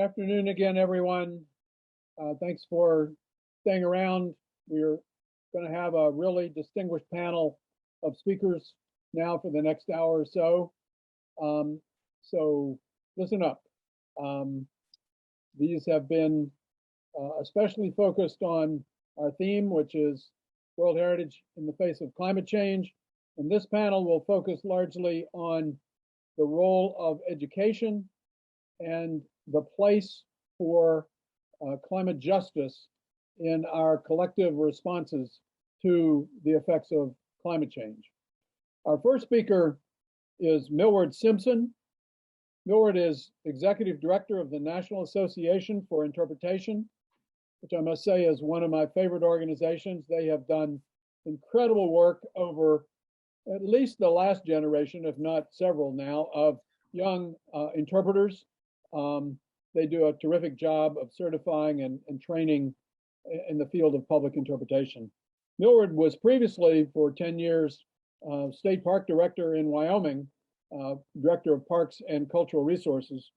Afternoon again, everyone. Thanks for staying around. We're going to have a really distinguished panel of speakers now for the next hour or so. So listen up. These have been especially focused on our theme, which is World Heritage in the face of climate change. And this panel will focus largely on the role of education and the place for climate justice in our collective responses to the effects of climate change. Our first speaker is Milward Simpson. Milward is Executive Director of the National Association for Interpretation, which I must say is one of my favorite organizations. They have done incredible work over at least the last generation, if not several now, of young interpreters. They do a terrific job of certifying and training in the field of public interpretation. Milward was previously, for 10 years, State Park Director in Wyoming, Director of Parks and Cultural Resources.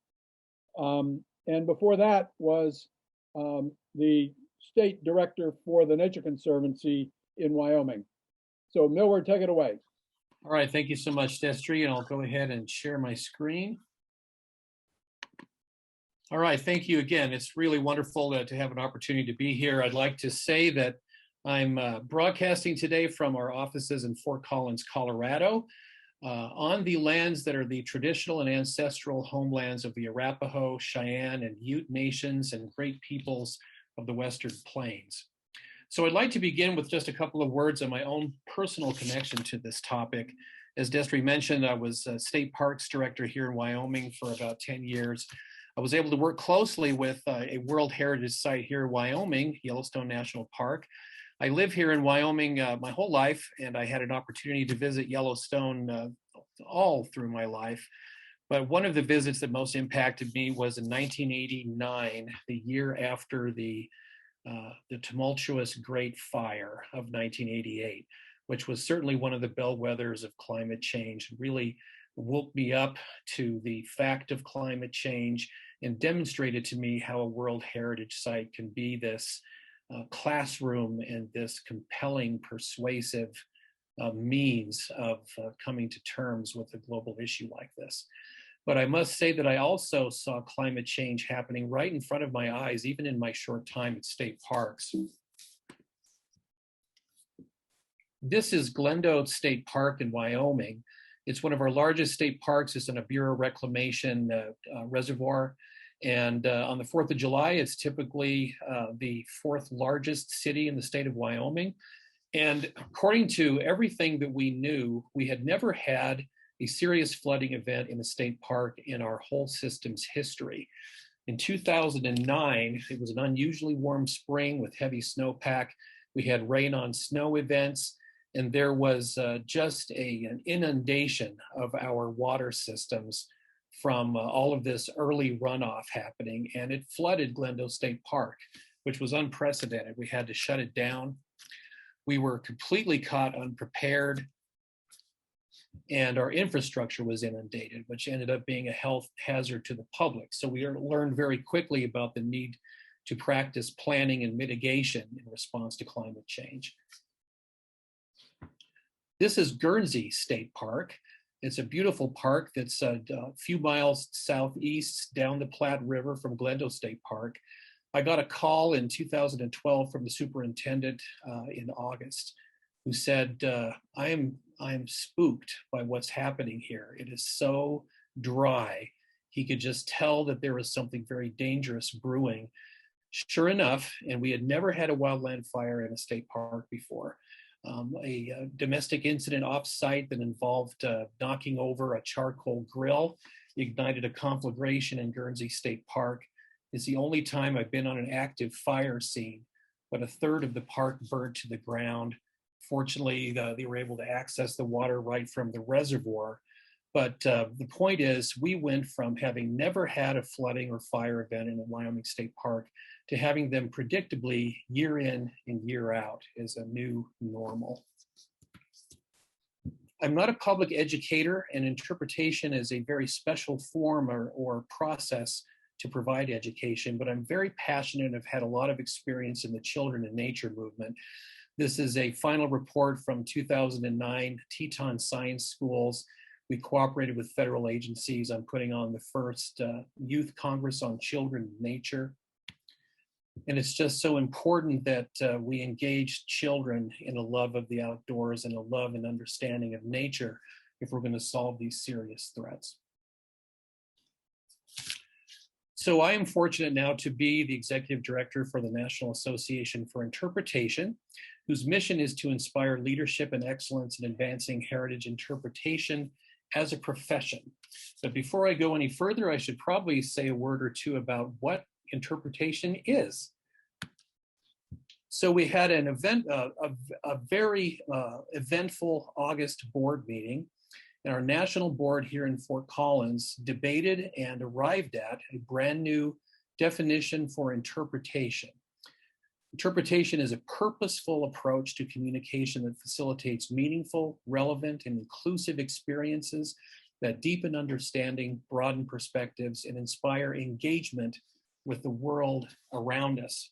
And before that was the State Director for the Nature Conservancy in Wyoming. So Milward, take it away. All right, thank you so much, Destry, and I'll go ahead and share my screen. All right, thank you again. It's really wonderful to have an opportunity to be here. I'd like to say that I'm broadcasting today from our offices in Fort Collins, Colorado, on the lands that are the traditional and ancestral homelands of the Arapaho, Cheyenne, and Ute nations and great peoples of the Western Plains. So I'd like to begin with just a couple of words on my own personal connection to this topic. As Destry mentioned, I was State Parks Director here in Wyoming for about 10 years. I was able to work closely with a World Heritage Site here in Wyoming, Yellowstone National Park. I live here in Wyoming my whole life, and I had an opportunity to visit Yellowstone all through my life. But one of the visits that most impacted me was in 1989, the year after the tumultuous Great Fire of 1988, which was certainly one of the bellwethers of climate change. Really woke me up to the fact of climate change and demonstrated to me how a World Heritage Site can be this classroom and this compelling, persuasive means of coming to terms with a global issue like this. But I must say that I also saw climate change happening right in front of my eyes, even in my short time at state parks. This is Glendale State Park in Wyoming. It's one of our largest state parks. It's in a Bureau of Reclamation reservoir. And on the 4th of July, it's typically the 4th largest city in the state of Wyoming. And according to everything that we knew, we had never had a serious flooding event in a state park in our whole system's history. In 2009, it was an unusually warm spring with heavy snowpack. We had rain on snow events, and there was just an inundation of our water systems from all of this early runoff happening, and it flooded Glendale State Park, which was unprecedented. We had to shut it down. We were completely caught unprepared, and our infrastructure was inundated, which ended up being a health hazard to the public. So we learned very quickly about the need to practice planning and mitigation in response to climate change. This is Guernsey State Park. It's a beautiful park that's a few miles southeast down the Platte River from Glendale State Park. I got a call in 2012 from the superintendent in August, who said, I am spooked by what's happening here. It is so dry. He could just tell that there was something very dangerous brewing. Sure enough, and we had never had a wildland fire in a state park before. A domestic incident off-site that involved knocking over a charcoal grill ignited a conflagration in Guernsey State Park. It's the only time I've been on an active fire scene, but a third of the park burned to the ground. Fortunately, they were able to access the water right from the reservoir. But the point is, we went from having never had a flooding or fire event in a Wyoming State Park to having them predictably year in and year out as a new normal. I'm not a public educator, and interpretation is a very special form or process to provide education, but I'm very passionate and have had a lot of experience in the children and nature movement. This is a final report from 2009 Teton Science Schools. We cooperated with federal agencies on putting on the first Youth Congress on Children and Nature. And it's just so important that we engage children in a love of the outdoors and a love and understanding of nature if we're going to solve these serious threats. So I am fortunate now to be the executive director for the National Association for Interpretation, whose mission is to inspire leadership and excellence in advancing heritage interpretation as a profession. But before I go any further, I should probably say a word or two about what interpretation is. So we had an event, a very eventful August board meeting, and our national board here in Fort Collins debated and arrived at a brand new definition for interpretation. Interpretation is a purposeful approach to communication that facilitates meaningful, relevant, and inclusive experiences that deepen understanding, broaden perspectives, and inspire engagement with the world around us.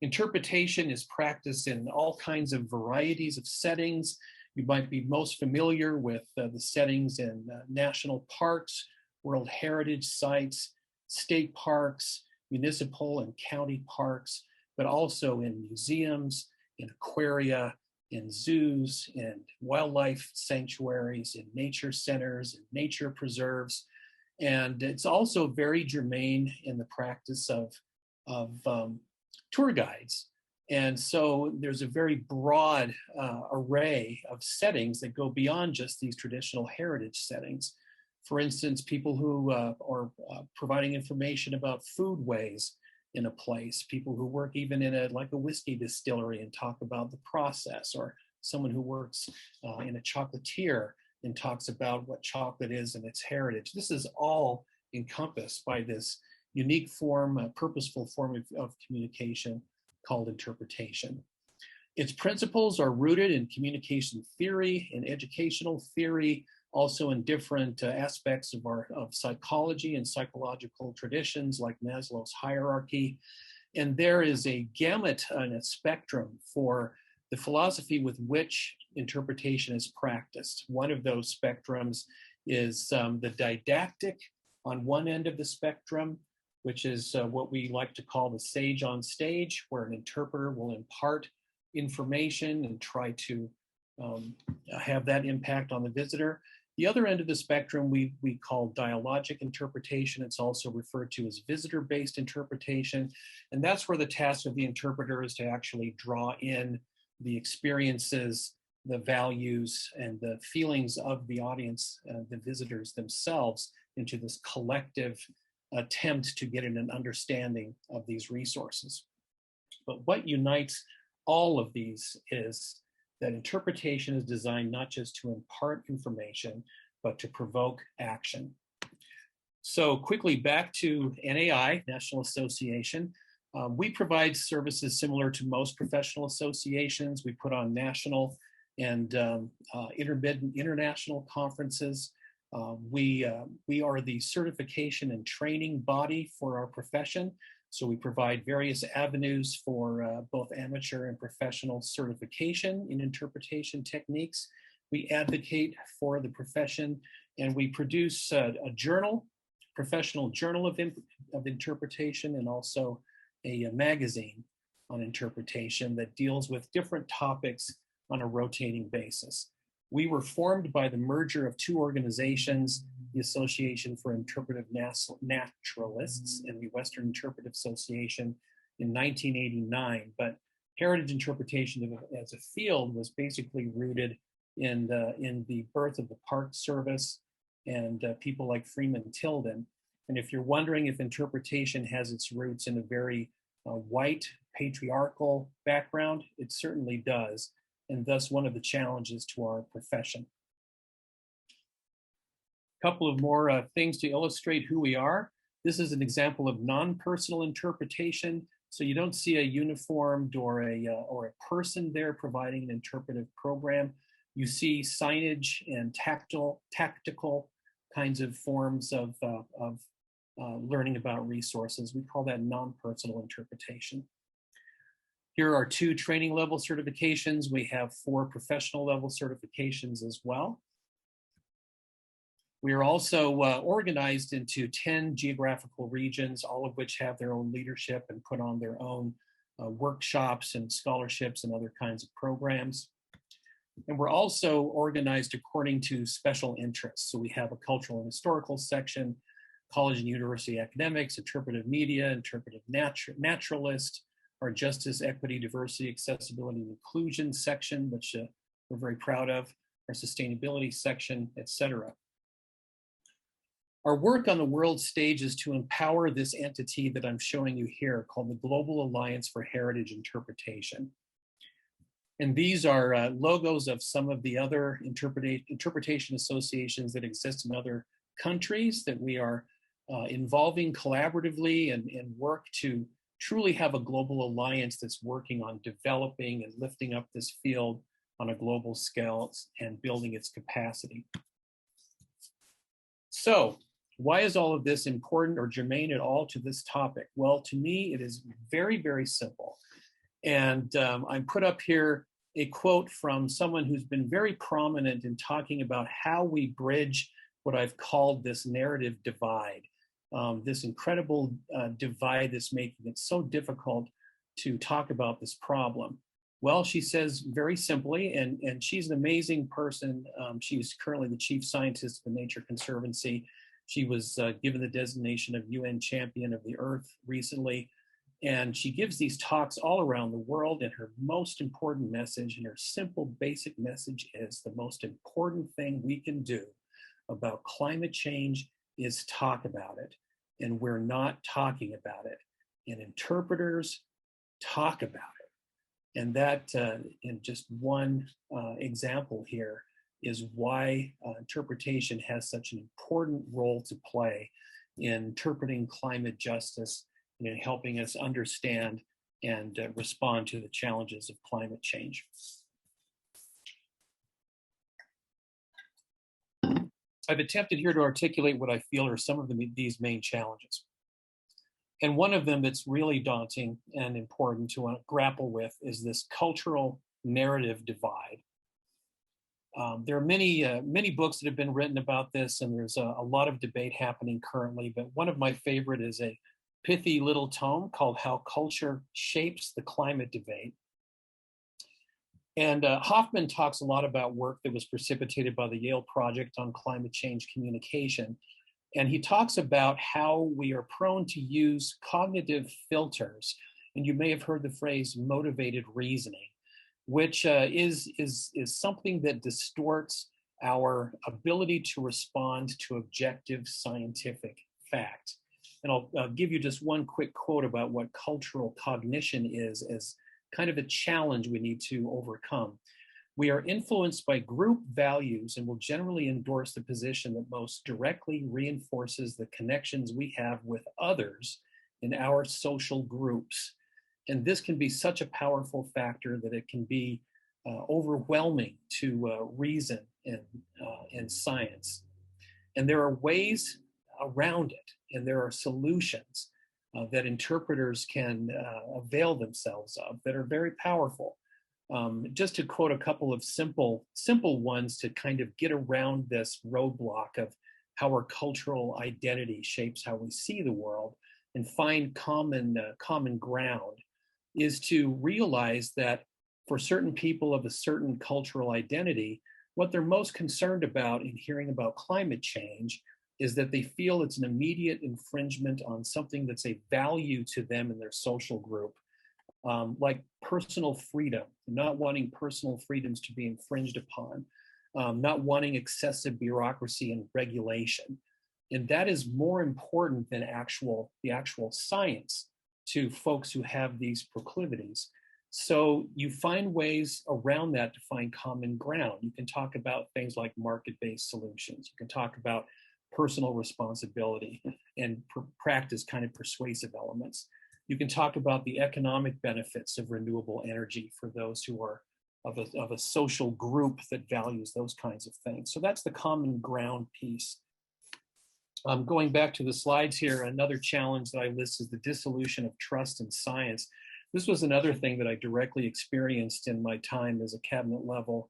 Interpretation is practiced in all kinds of varieties of settings. You might be most familiar with the settings in national parks, World Heritage sites, state parks, municipal and county parks, but also in museums, in aquaria, in zoos, in wildlife sanctuaries, in nature centers, in nature preserves. And it's also very germane in the practice of tour guides. And so there's a very broad array of settings that go beyond just these traditional heritage settings. For instance, people who are providing information about foodways in a place, people who work even in a whiskey distillery and talk about the process, or someone who works in a chocolatier and talks about what chocolate is and its heritage. This is all encompassed by this unique form, purposeful form of communication called interpretation. Its principles are rooted in communication theory and educational theory, also in different aspects of psychology and psychological traditions like Maslow's hierarchy. And there is a gamut and a spectrum for the philosophy with which interpretation is practiced. One of those spectrums is the didactic on one end of the spectrum, which is what we like to call the sage on stage, where an interpreter will impart information and try to have that impact on the visitor. The other end of the spectrum we call dialogic interpretation. It's also referred to as visitor-based interpretation. And that's where the task of the interpreter is to actually draw in the experiences, the values, and the feelings of the audience, the visitors themselves, into this collective attempt to get an understanding of these resources. But what unites all of these is that interpretation is designed not just to impart information, but to provoke action. So quickly back to NEI, National Association. We provide services similar to most professional associations. We put on national and international conferences. We are the certification and training body for our profession. So we provide various avenues for both amateur and professional certification in interpretation techniques. We advocate for the profession, and we produce a journal, professional journal of interpretation, and also a magazine on interpretation that deals with different topics on a rotating basis. We were formed by the merger of two organizations, the Association for Interpretive Naturalists and the Western Interpretive Association in 1989. But heritage interpretation as a field was basically rooted in the birth of the Park Service and people like Freeman Tilden. And if you're wondering if interpretation has its roots in a very white, patriarchal background, it certainly does, and thus one of the challenges to our profession. A couple of more things to illustrate who we are. This is an example of non-personal interpretation. So you don't see a uniformed or a person there providing an interpretive program. You see signage and tactical kinds of forms of learning about resources. We call that non-personal interpretation. Here are 2 training level certifications. We have 4 professional level certifications as well. We are also organized into 10 geographical regions, all of which have their own leadership and put on their own workshops and scholarships and other kinds of programs. And we're also organized according to special interests. So we have a cultural and historical section, college and university academics, interpretive media, interpretive naturalist, our justice, equity, diversity, accessibility, and inclusion section, which we're very proud of, our sustainability section, etc. Our work on the world stage is to empower this entity that I'm showing you here called the Global Alliance for Heritage Interpretation. And these are logos of some of the other interpretation associations that exist in other countries that we are involving collaboratively and work to truly have a global alliance that's working on developing and lifting up this field on a global scale and building its capacity. So, why is all of this important or germane at all to this topic? Well, to me, it is very, very simple. And I put up here a quote from someone who's been very prominent in talking about how we bridge what I've called this narrative divide, this incredible divide that's making it so difficult to talk about this problem. Well, she says very simply, and she's an amazing person. She's currently the chief scientist of the Nature Conservancy. She was given the designation of UN Champion of the Earth recently, and she gives these talks all around the world, and her most important message and her simple basic message is the most important thing we can do about climate change is talk about it, and we're not talking about it, and interpreters talk about it. And that, in just one example here, is why interpretation has such an important role to play in interpreting climate justice and in helping us understand and respond to the challenges of climate change. I've attempted here to articulate what I feel are some of these main challenges. And one of them that's really daunting and important to grapple with is this cultural narrative divide. There are many books that have been written about this, and there's a lot of debate happening currently, but one of my favorite is a pithy little tome called How Culture Shapes the Climate Debate. And Hoffman talks a lot about work that was precipitated by the Yale Project on Climate Change Communication. And he talks about how we are prone to use cognitive filters. And you may have heard the phrase motivated reasoning, which is something that distorts our ability to respond to objective scientific fact. And I'll give you just one quick quote about what cultural cognition is as kind of a challenge we need to overcome. We are influenced by group values and will generally endorse the position that most directly reinforces the connections we have with others in our social groups. And this can be such a powerful factor that it can be overwhelming to reason and science. And there are ways around it, and there are solutions that interpreters can avail themselves of that are very powerful. Just to quote a couple of simple ones to kind of get around this roadblock of how our cultural identity shapes how we see the world and find common ground, is to realize that for certain people of a certain cultural identity, what they're most concerned about in hearing about climate change is that they feel it's an immediate infringement on something that's a value to them in their social group, like personal freedom, not wanting personal freedoms to be infringed upon, not wanting excessive bureaucracy and regulation. And that is more important than the actual science to folks who have these proclivities. So you find ways around that to find common ground. You can talk about things like market-based solutions. You can talk about personal responsibility and practice kind of persuasive elements. You can talk about the economic benefits of renewable energy for those who are of a social group that values those kinds of things. So that's the common ground piece. Going back to the slides here, another challenge that I list is the dissolution of trust in science. This was another thing that I directly experienced in my time as a cabinet level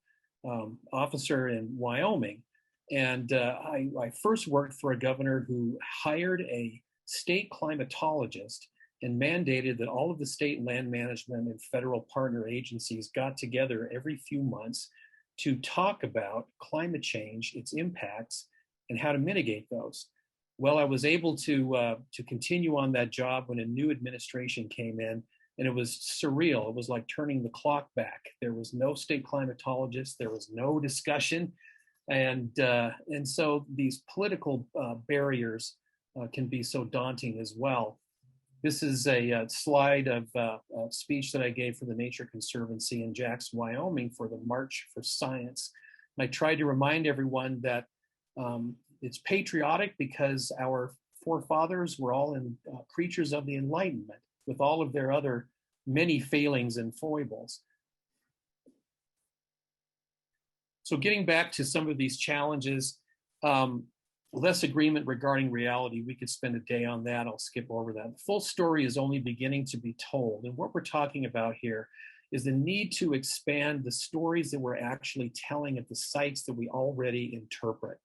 officer in Wyoming. And I first worked for a governor who hired a state climatologist and mandated that all of the state land management and federal partner agencies got together every few months to talk about climate change, its impacts, and how to mitigate those. Well, I was able to continue on that job when a new administration came in, and it was surreal. It was like turning the clock back. There was no state climatologist. There was no discussion, and so these political barriers can be so daunting as well. This is a slide of a speech that I gave for the Nature Conservancy in Jackson, Wyoming for the March for Science. And I tried to remind everyone that it's patriotic because our forefathers were all creatures of the Enlightenment with all of their other many failings and foibles. So getting back to some of these challenges, less agreement regarding reality. We could spend a day on that. I'll skip over that. The full story is only beginning to be told. And what we're talking about here is the need to expand the stories that we're actually telling at the sites that we already interpret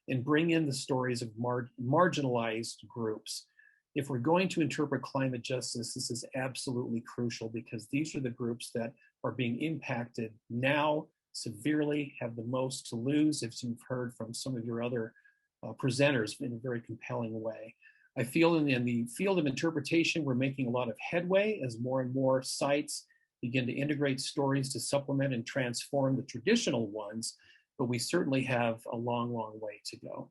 and bring in the stories of marginalized groups. If we're going to interpret climate justice, this is absolutely crucial because these are the groups that are being impacted now severely, have the most to lose, as you've heard from some of your other presenters in a very compelling way. I feel in the field of interpretation, we're making a lot of headway as more and more sites begin to integrate stories to supplement and transform the traditional ones, but we certainly have a long, long way to go.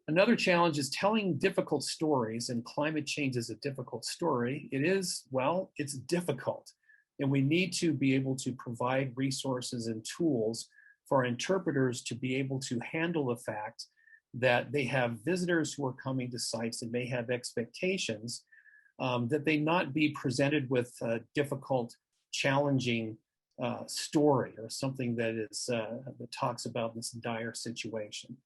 Another challenge is telling difficult stories, and climate change is a difficult story. It is, well, it's difficult, and we need to be able to provide resources and tools for our interpreters to be able to handle the fact that they have visitors who are coming to sites and may have expectations, that they not be presented with a difficult, challenging story or something that is that talks about this dire situation.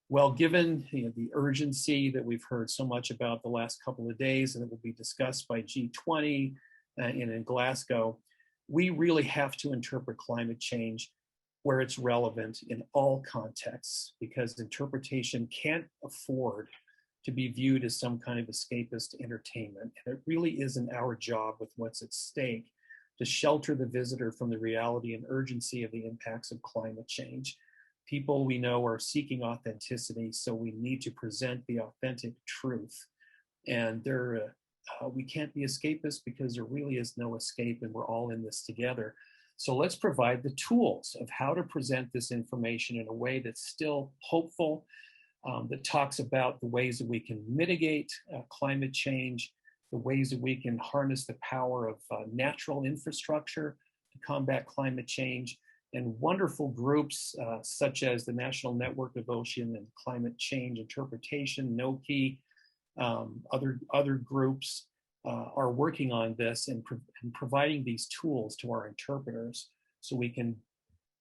Well, given the urgency that we've heard so much about the last couple of days and that will be discussed by G20 and in Glasgow, we really have to interpret climate change where it's relevant in all contexts, because interpretation can't afford to be viewed as some kind of escapist entertainment. And it really isn't our job with what's at stake to shelter the visitor from the reality and urgency of the impacts of climate change. People we know are seeking authenticity, so we need to present the authentic truth. And we can't be escapists because there really is no escape and we're all in this together. So let's provide the tools of how to present this information in a way that's still hopeful, that talks about the ways that we can mitigate climate change, the ways that we can harness the power of natural infrastructure to combat climate change, and wonderful groups such as the National Network of Ocean and Climate Change Interpretation, NOCI, other groups are working on this and providing these tools to our interpreters so we can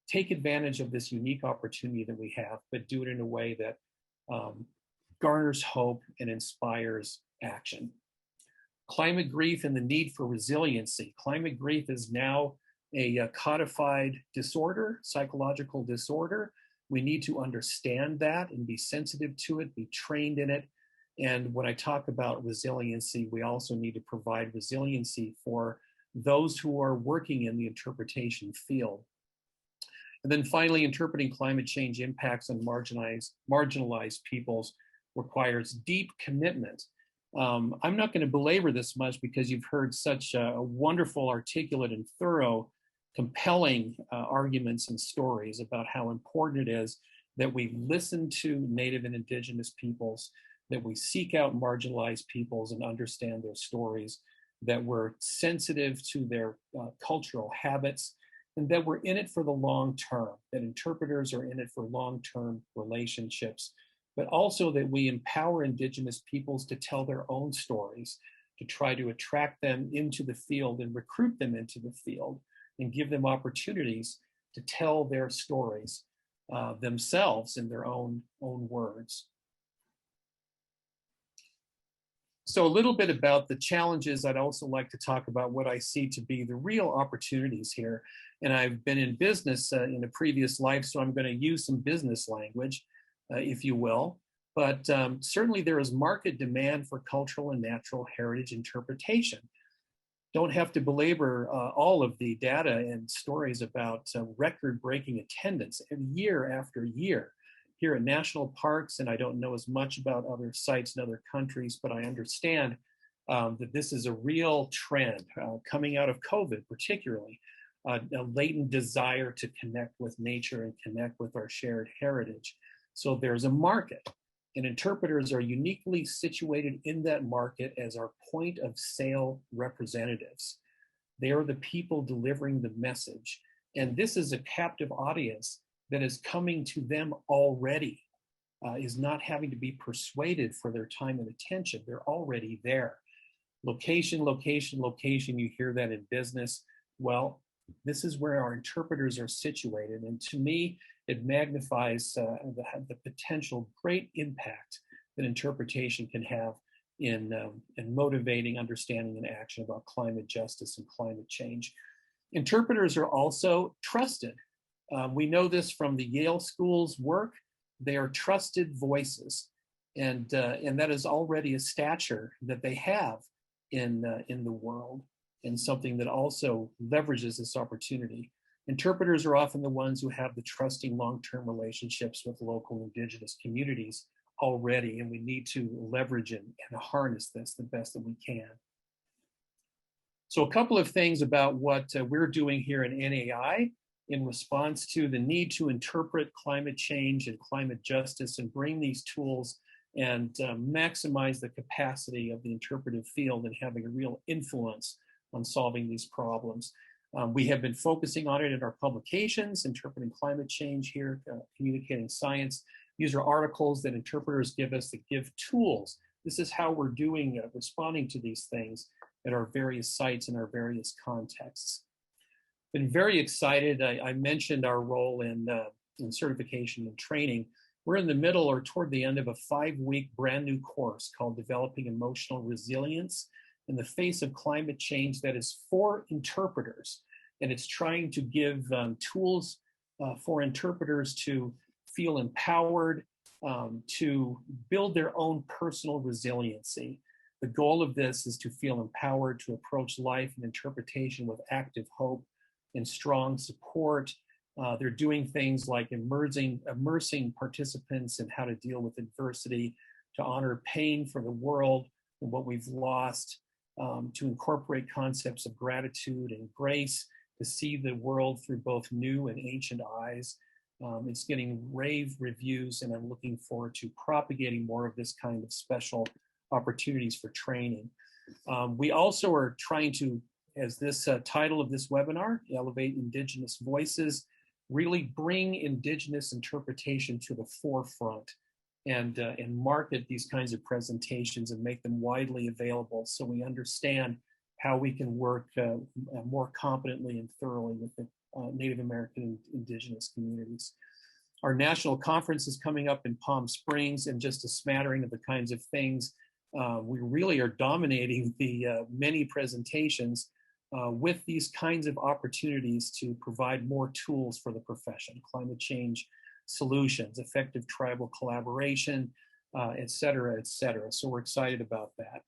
take advantage of this unique opportunity that we have, but do it in a way that garners hope and inspires action. Climate grief and the need for resiliency. Climate grief is now a codified disorder, psychological disorder. We need to understand that and be sensitive to it, be trained in it. And when I talk about resiliency, we also need to provide resiliency for those who are working in the interpretation field. And then finally, interpreting climate change impacts on marginalized peoples requires deep commitment. I'm not going to belabor this much because you've heard such a wonderful, articulate, and thorough, compelling arguments and stories about how important it is that we listen to Native and Indigenous peoples, that we seek out marginalized peoples and understand their stories, that we're sensitive to their cultural habits, and that we're in it for the long term, that interpreters are in it for long-term relationships, but also that we empower Indigenous peoples to tell their own stories, to try to attract them into the field and recruit them into the field and give them opportunities to tell their stories themselves in their own words. So a little bit about the challenges. I'd also like to talk about what I see to be the real opportunities here. And I've been in business in a previous life, so I'm going to use some business language, if you will. But certainly there is market demand for cultural and natural heritage interpretation. Don't have to belabor all of the data and stories about record-breaking attendance year after year here at national parks. And I don't know as much about other sites in other countries, but I understand that this is a real trend coming out of COVID, particularly a latent desire to connect with nature and connect with our shared heritage. So there's a market, and interpreters are uniquely situated in that market as our point of sale representatives. They are the people delivering the message. And this is a captive audience that is coming to them already, is not having to be persuaded for their time and attention. They're already there. Location, location, location, you hear that in business. Well, this is where our interpreters are situated. And to me, it magnifies the potential great impact that interpretation can have in motivating understanding and action about climate justice and climate change. Interpreters are also trusted. We know this from the Yale School's work. They are trusted voices, and that is already a stature that they have in the world, and something that also leverages this opportunity. Interpreters are often the ones who have the trusting long-term relationships with local Indigenous communities already, and we need to leverage and harness this the best that we can. So a couple of things about what we're doing here in NEI in response to the need to interpret climate change and climate justice and bring these tools and maximize the capacity of the interpretive field and having a real influence on solving these problems. We have been focusing on it in our publications, Interpreting Climate Change here, Communicating Science. These are articles that interpreters give us that give tools. This is how we're doing, responding to these things at our various sites and our various contexts. Been very excited. I mentioned our role in certification and training. We're in the middle or toward the end of a 5-week brand new course called Developing Emotional Resilience in the Face of Climate Change that is for interpreters. And it's trying to give tools for interpreters to feel empowered, to build their own personal resiliency. The goal of this is to feel empowered to approach life and interpretation with active hope and strong support. They're doing things like immersing participants in how to deal with adversity, to honor pain for the world and what we've lost, to incorporate concepts of gratitude and grace, to see the world through both new and ancient eyes. It's getting rave reviews, and I'm looking forward to propagating more of this kind of special opportunities for training. We also are trying to, as this title of this webinar, Elevate Indigenous Voices, really bring Indigenous interpretation to the forefront and market these kinds of presentations and make them widely available so we understand how we can work more competently and thoroughly with the Native American and Indigenous communities. Our national conference is coming up in Palm Springs, and just a smattering of the kinds of things. We really are dominating the many presentations with these kinds of opportunities to provide more tools for the profession, climate change solutions, effective tribal collaboration, et cetera, et cetera. So we're excited about that.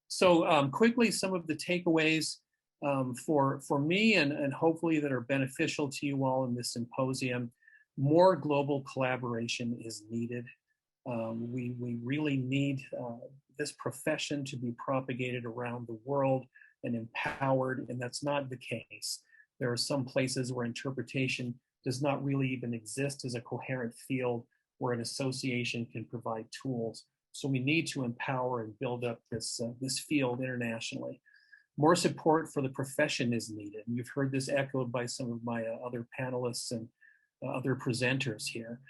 So quickly, some of the takeaways for me and hopefully that are beneficial to you all in this symposium. More global collaboration is needed. We really need this profession to be propagated around the world and empowered, and that's not the case. There are some places where interpretation does not really even exist as a coherent field where an association can provide tools. So we need to empower and build up this field internationally. More support for the profession is needed. And you've heard this echoed by some of my other panelists and other presenters here.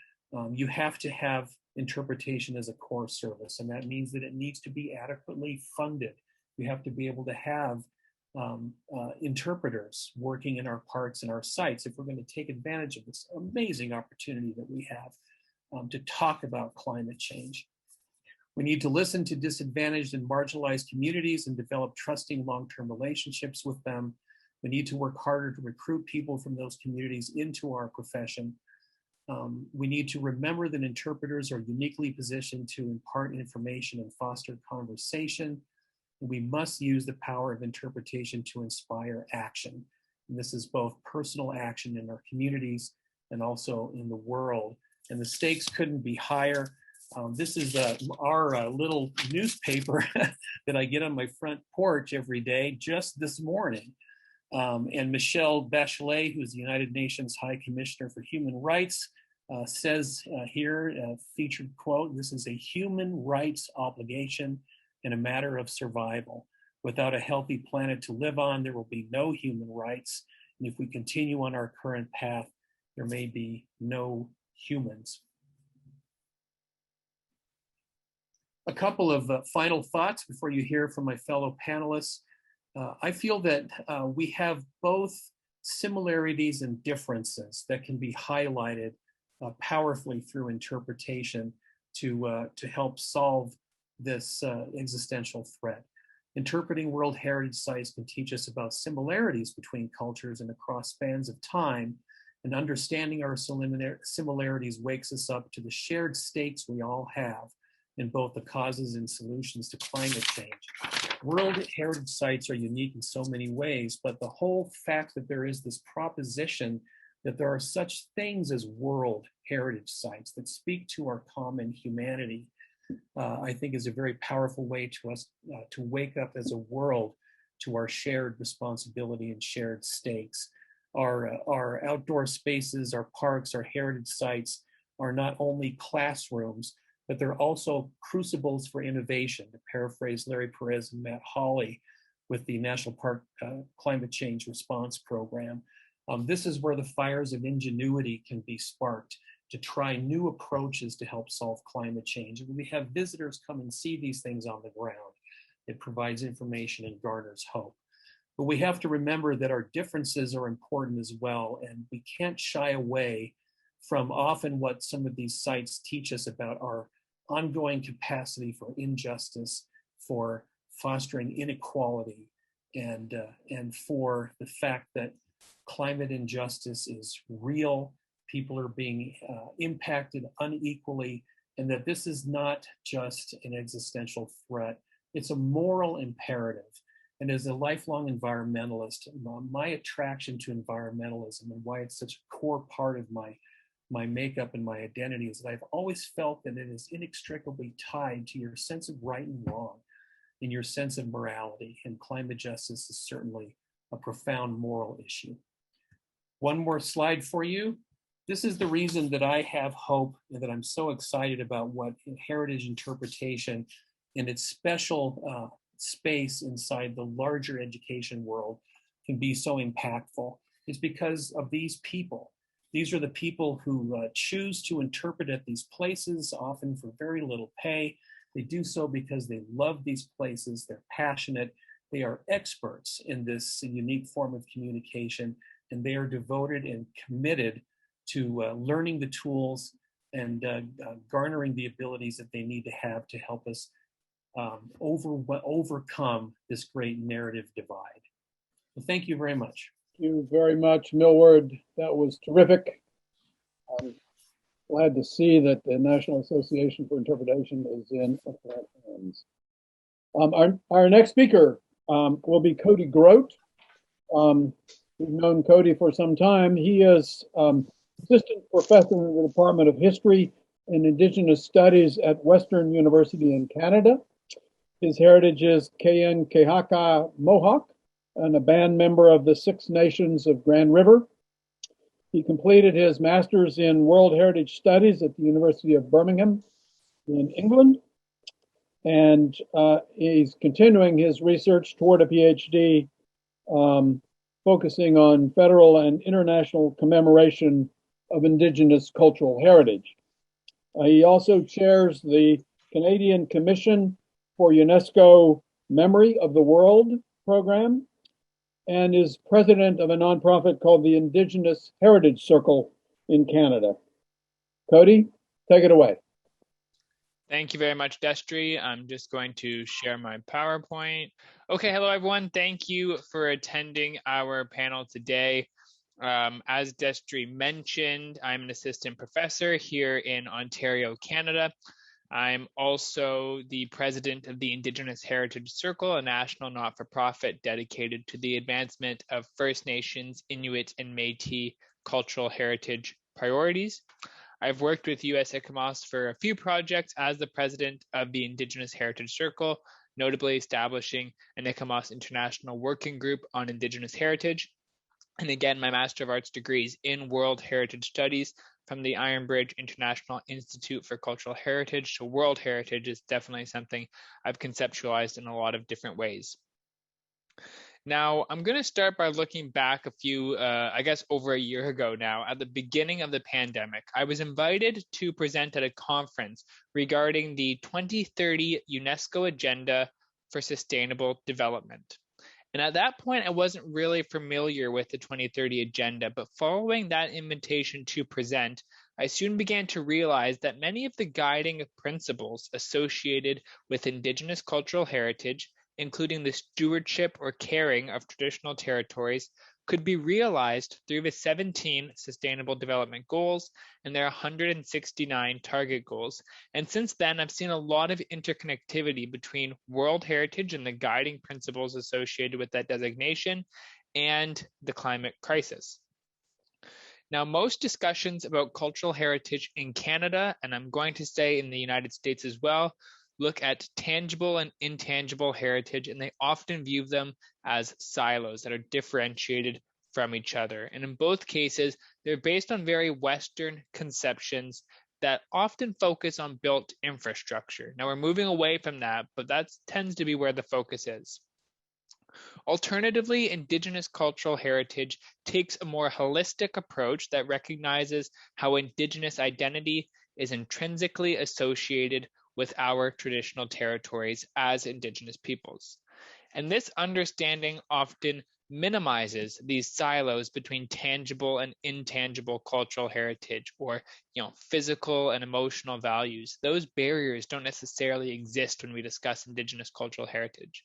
You have to have interpretation as a core service, and that means that it needs to be adequately funded. You have to be able to have interpreters working in our parks and our sites if we're going to take advantage of this amazing opportunity that we have to talk about climate change. We need to listen to disadvantaged and marginalized communities and develop trusting long-term relationships with them. We need to work harder to recruit people from those communities into our profession. We need to remember that interpreters are uniquely positioned to impart information and foster conversation. We must use the power of interpretation to inspire action. And this is both personal action in our communities and also in the world. And the stakes couldn't be higher. This is our little newspaper that I get on my front porch every day, just this morning. And Michelle Bachelet, who's the United Nations High Commissioner for Human Rights, says here, featured quote, "This is a human rights obligation and a matter of survival. Without a healthy planet to live on, there will be no human rights. And if we continue on our current path, there may be no humans." A couple of final thoughts before you hear from my fellow panelists. I feel that we have both similarities and differences that can be highlighted powerfully through interpretation to help solve this existential threat. Interpreting World Heritage Sites can teach us about similarities between cultures and across spans of time, and understanding our similarities wakes us up to the shared stakes we all have in both the causes and solutions to climate change. World Heritage Sites are unique in so many ways, but the whole fact that there is this proposition that there are such things as World Heritage Sites that speak to our common humanity, I think is a very powerful way to us to wake up as a world to our shared responsibility and shared stakes. Our outdoor spaces, our parks, our heritage sites are not only classrooms, but they're also crucibles for innovation, to paraphrase Larry Perez and Matt Hawley with the National Park Climate Change Response Program. This is where the fires of ingenuity can be sparked to try new approaches to help solve climate change. And when we have visitors come and see these things on the ground, it provides information and garners hope. But we have to remember that our differences are important as well, and we can't shy away from often what some of these sites teach us about our ongoing capacity for injustice, for fostering inequality, and for the fact that climate injustice is real. People are being impacted unequally, and that this is not just an existential threat, it's a moral imperative. And as a lifelong environmentalist, my attraction to environmentalism and why it's such a core part of my makeup and my identity is that I've always felt that it is inextricably tied to your sense of right and wrong and your sense of morality. And climate justice is certainly a profound moral issue. One more slide for you. This is the reason that I have hope and that I'm so excited about what heritage interpretation and its special space inside the larger education world can be so impactful, is because of these people. These are the people who choose to interpret at these places, often for very little pay. They do so because they love these places, they're passionate, they are experts in this unique form of communication, and they are devoted and committed to learning the tools and garnering the abilities that they need to have to help us overcome this great narrative divide. Well, thank you very much. Thank you very much, Milward. That was terrific. I'm glad to see that the National Association for Interpretation is in upright hands. Our next speaker will be Cody Groat. We've known Cody for some time. He is assistant professor in the Department of History and Indigenous Studies at Western University in Canada. His heritage is Kayakahaka Mohawk and a band member of the Six Nations of Grand River. He completed his master's in World Heritage Studies at the University of Birmingham in England. And he's continuing his research toward a PhD, focusing on federal and international commemoration of Indigenous cultural heritage. He also chairs the Canadian Commission for UNESCO Memory of the World program and is president of a nonprofit called the Indigenous Heritage Circle in Canada. Cody, take it away. Thank you very much, Destry. I'm just going to share my PowerPoint. Okay, hello everyone. Thank you for attending our panel today. As Destry mentioned, I'm an assistant professor here in Ontario, Canada. I'm also the president of the Indigenous Heritage Circle, a national not-for-profit dedicated to the advancement of First Nations, Inuit, and Métis cultural heritage priorities. I've worked with US ICOMOS for a few projects as the president of the Indigenous Heritage Circle, notably establishing an ICOMOS International Working Group on Indigenous Heritage. And again, my Master of Arts degree is in World Heritage Studies from the Ironbridge International Institute for Cultural Heritage. So World Heritage is definitely something I've conceptualized in a lot of different ways. Now, I'm going to start by looking back a few, I guess over a year ago now, at the beginning of the pandemic. I was invited to present at a conference regarding the 2030 UNESCO Agenda for Sustainable Development. And at that point, I wasn't really familiar with the 2030 Agenda, but following that invitation to present, I soon began to realize that many of the guiding principles associated with Indigenous cultural heritage, including the stewardship or caring of traditional territories, could be realized through the 17 Sustainable Development Goals and their 169 target goals. And since then, I've seen a lot of interconnectivity between World Heritage and the guiding principles associated with that designation and the climate crisis. Now, most discussions about cultural heritage in Canada, and I'm going to say in the United States as well, look at tangible and intangible heritage, and they often view them as silos that are differentiated from each other. And in both cases, they're based on very Western conceptions that often focus on built infrastructure. Now we're moving away from that, but that tends to be where the focus is. Alternatively, Indigenous cultural heritage takes a more holistic approach that recognizes how Indigenous identity is intrinsically associated with our traditional territories as Indigenous peoples. And this understanding often minimizes these silos between tangible and intangible cultural heritage, or physical and emotional values. Those barriers don't necessarily exist when we discuss Indigenous cultural heritage.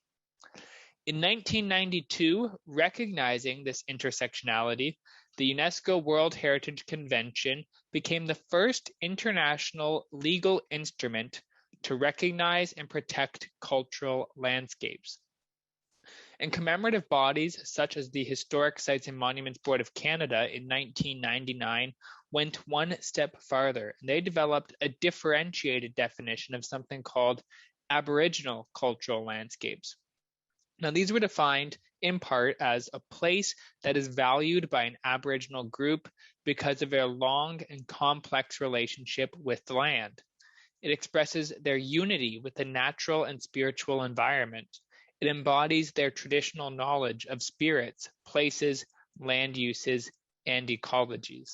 In 1992, recognizing this intersectionality, the UNESCO World Heritage Convention became the first international legal instrument to recognize and protect cultural landscapes. And commemorative bodies such as the Historic Sites and Monuments Board of Canada in 1999 went one step farther. They developed a differentiated definition of something called Aboriginal cultural landscapes. Now, these were defined in part as a place that is valued by an Aboriginal group because of their long and complex relationship with the land. It expresses their unity with the natural and spiritual environment. It embodies their traditional knowledge of spirits, places, land uses, and ecologies.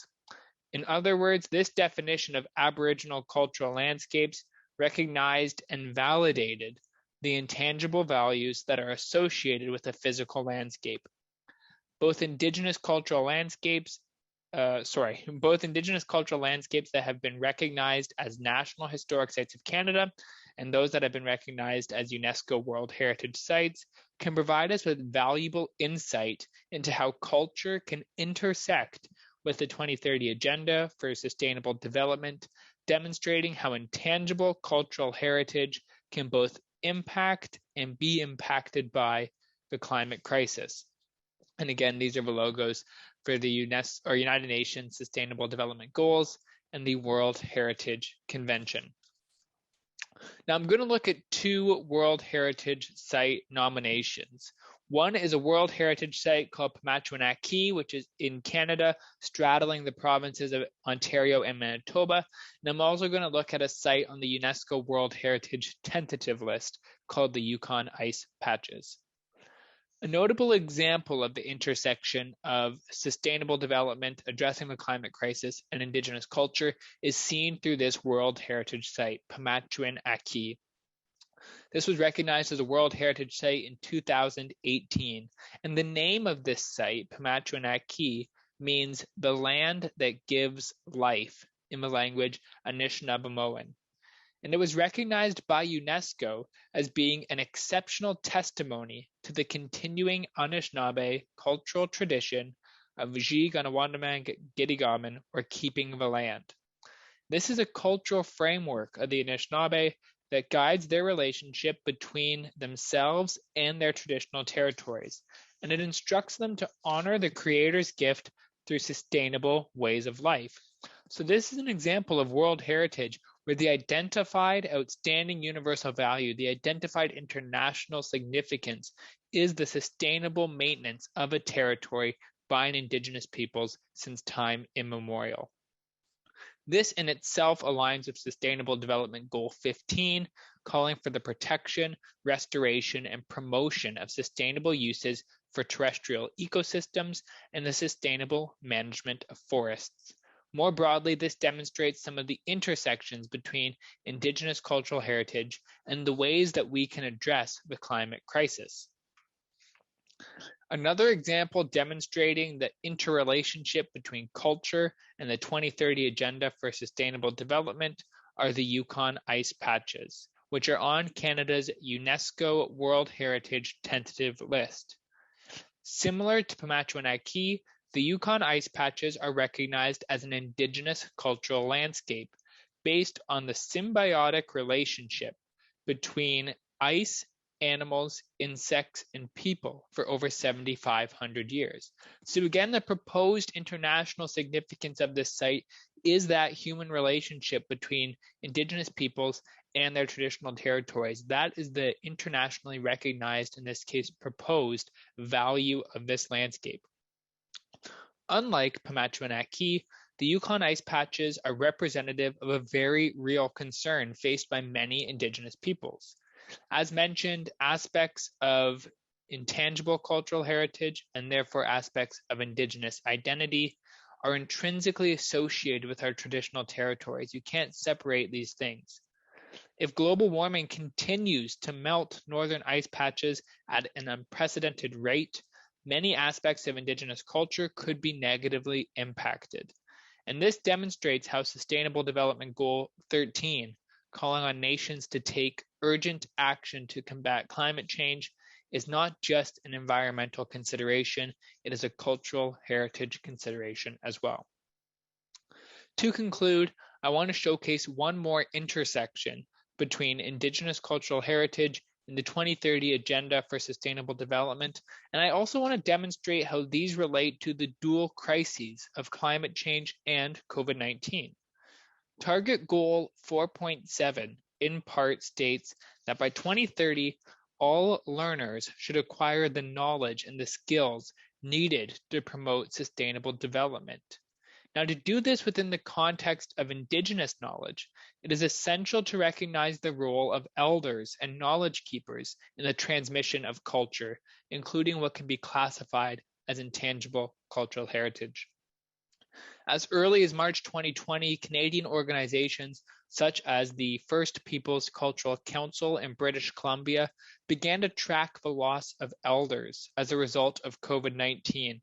In other words, this definition of Aboriginal cultural landscapes recognized and validated the intangible values that are associated with a physical landscape. Both Indigenous cultural landscapes that have been recognized as National Historic Sites of Canada and those that have been recognized as UNESCO World Heritage Sites can provide us with valuable insight into how culture can intersect with the 2030 Agenda for Sustainable Development, demonstrating how intangible cultural heritage can both impact and be impacted by the climate crisis. And again, these are the logos for the United Nations Sustainable Development Goals and the World Heritage Convention. Now I'm going to look at two World Heritage Site nominations. One is a World Heritage Site called Pimatuanaki, which is in Canada, straddling the provinces of Ontario and Manitoba. And I'm also going to look at a site on the UNESCO World Heritage Tentative List called the Yukon Ice Patches. A notable example of the intersection of sustainable development, addressing the climate crisis, and Indigenous culture is seen through this World Heritage Site, Pimatuanaki. This was recognized as a World Heritage Site in 2018, and the name of this site, Pimatuanaki, means the land that gives life in the language Anishinaabemowin. and it was recognized by UNESCO as being an exceptional testimony to the continuing Anishinaabe cultural tradition of Jiganawandamang Gidigaman, or keeping the land. This is a cultural framework of the Anishinaabe that guides their relationship between themselves and their traditional territories, and it instructs them to honor the Creator's gift through sustainable ways of life. So this is an example of World Heritage where the identified outstanding universal value, the identified international significance, is the sustainable maintenance of a territory by an Indigenous peoples since time immemorial. This in itself aligns with Sustainable Development Goal 15, calling for the protection, restoration, and promotion of sustainable uses for terrestrial ecosystems and the sustainable management of forests. More broadly, this demonstrates some of the intersections between Indigenous cultural heritage and the ways that we can address the climate crisis. Another example demonstrating the interrelationship between culture and the 2030 Agenda for Sustainable Development are the Yukon ice patches, which are on Canada's UNESCO World Heritage tentative list. Similar to Pimatuanaki, the Yukon ice patches are recognized as an Indigenous cultural landscape based on the symbiotic relationship between ice, animals, insects, and people for over 7,500 years. So again, the proposed international significance of this site is that human relationship between Indigenous peoples and their traditional territories. That is the internationally recognized, in this case, proposed value of this landscape. Unlike Pimatuanaki, the Yukon ice patches are representative of a very real concern faced by many Indigenous peoples. As mentioned, aspects of intangible cultural heritage and therefore aspects of Indigenous identity are intrinsically associated with our traditional territories. You can't separate these things. If global warming continues to melt northern ice patches at an unprecedented rate, many aspects of Indigenous culture could be negatively impacted. And this demonstrates how Sustainable Development Goal 13, calling on nations to take urgent action to combat climate change, is not just an environmental consideration, it is a cultural heritage consideration as well. To conclude, I want to showcase one more intersection between Indigenous cultural heritage and the 2030 Agenda for Sustainable Development, and I also want to demonstrate how these relate to the dual crises of climate change and COVID-19. Target Goal 4.7 in part states that by 2030, all learners should acquire the knowledge and the skills needed to promote sustainable development. Now, to do this within the context of Indigenous knowledge, it is essential to recognize the role of elders and knowledge keepers in the transmission of culture, including what can be classified as intangible cultural heritage. As early as March 2020, Canadian organizations such as the First Peoples Cultural Council in British Columbia began to track the loss of elders as a result of COVID-19,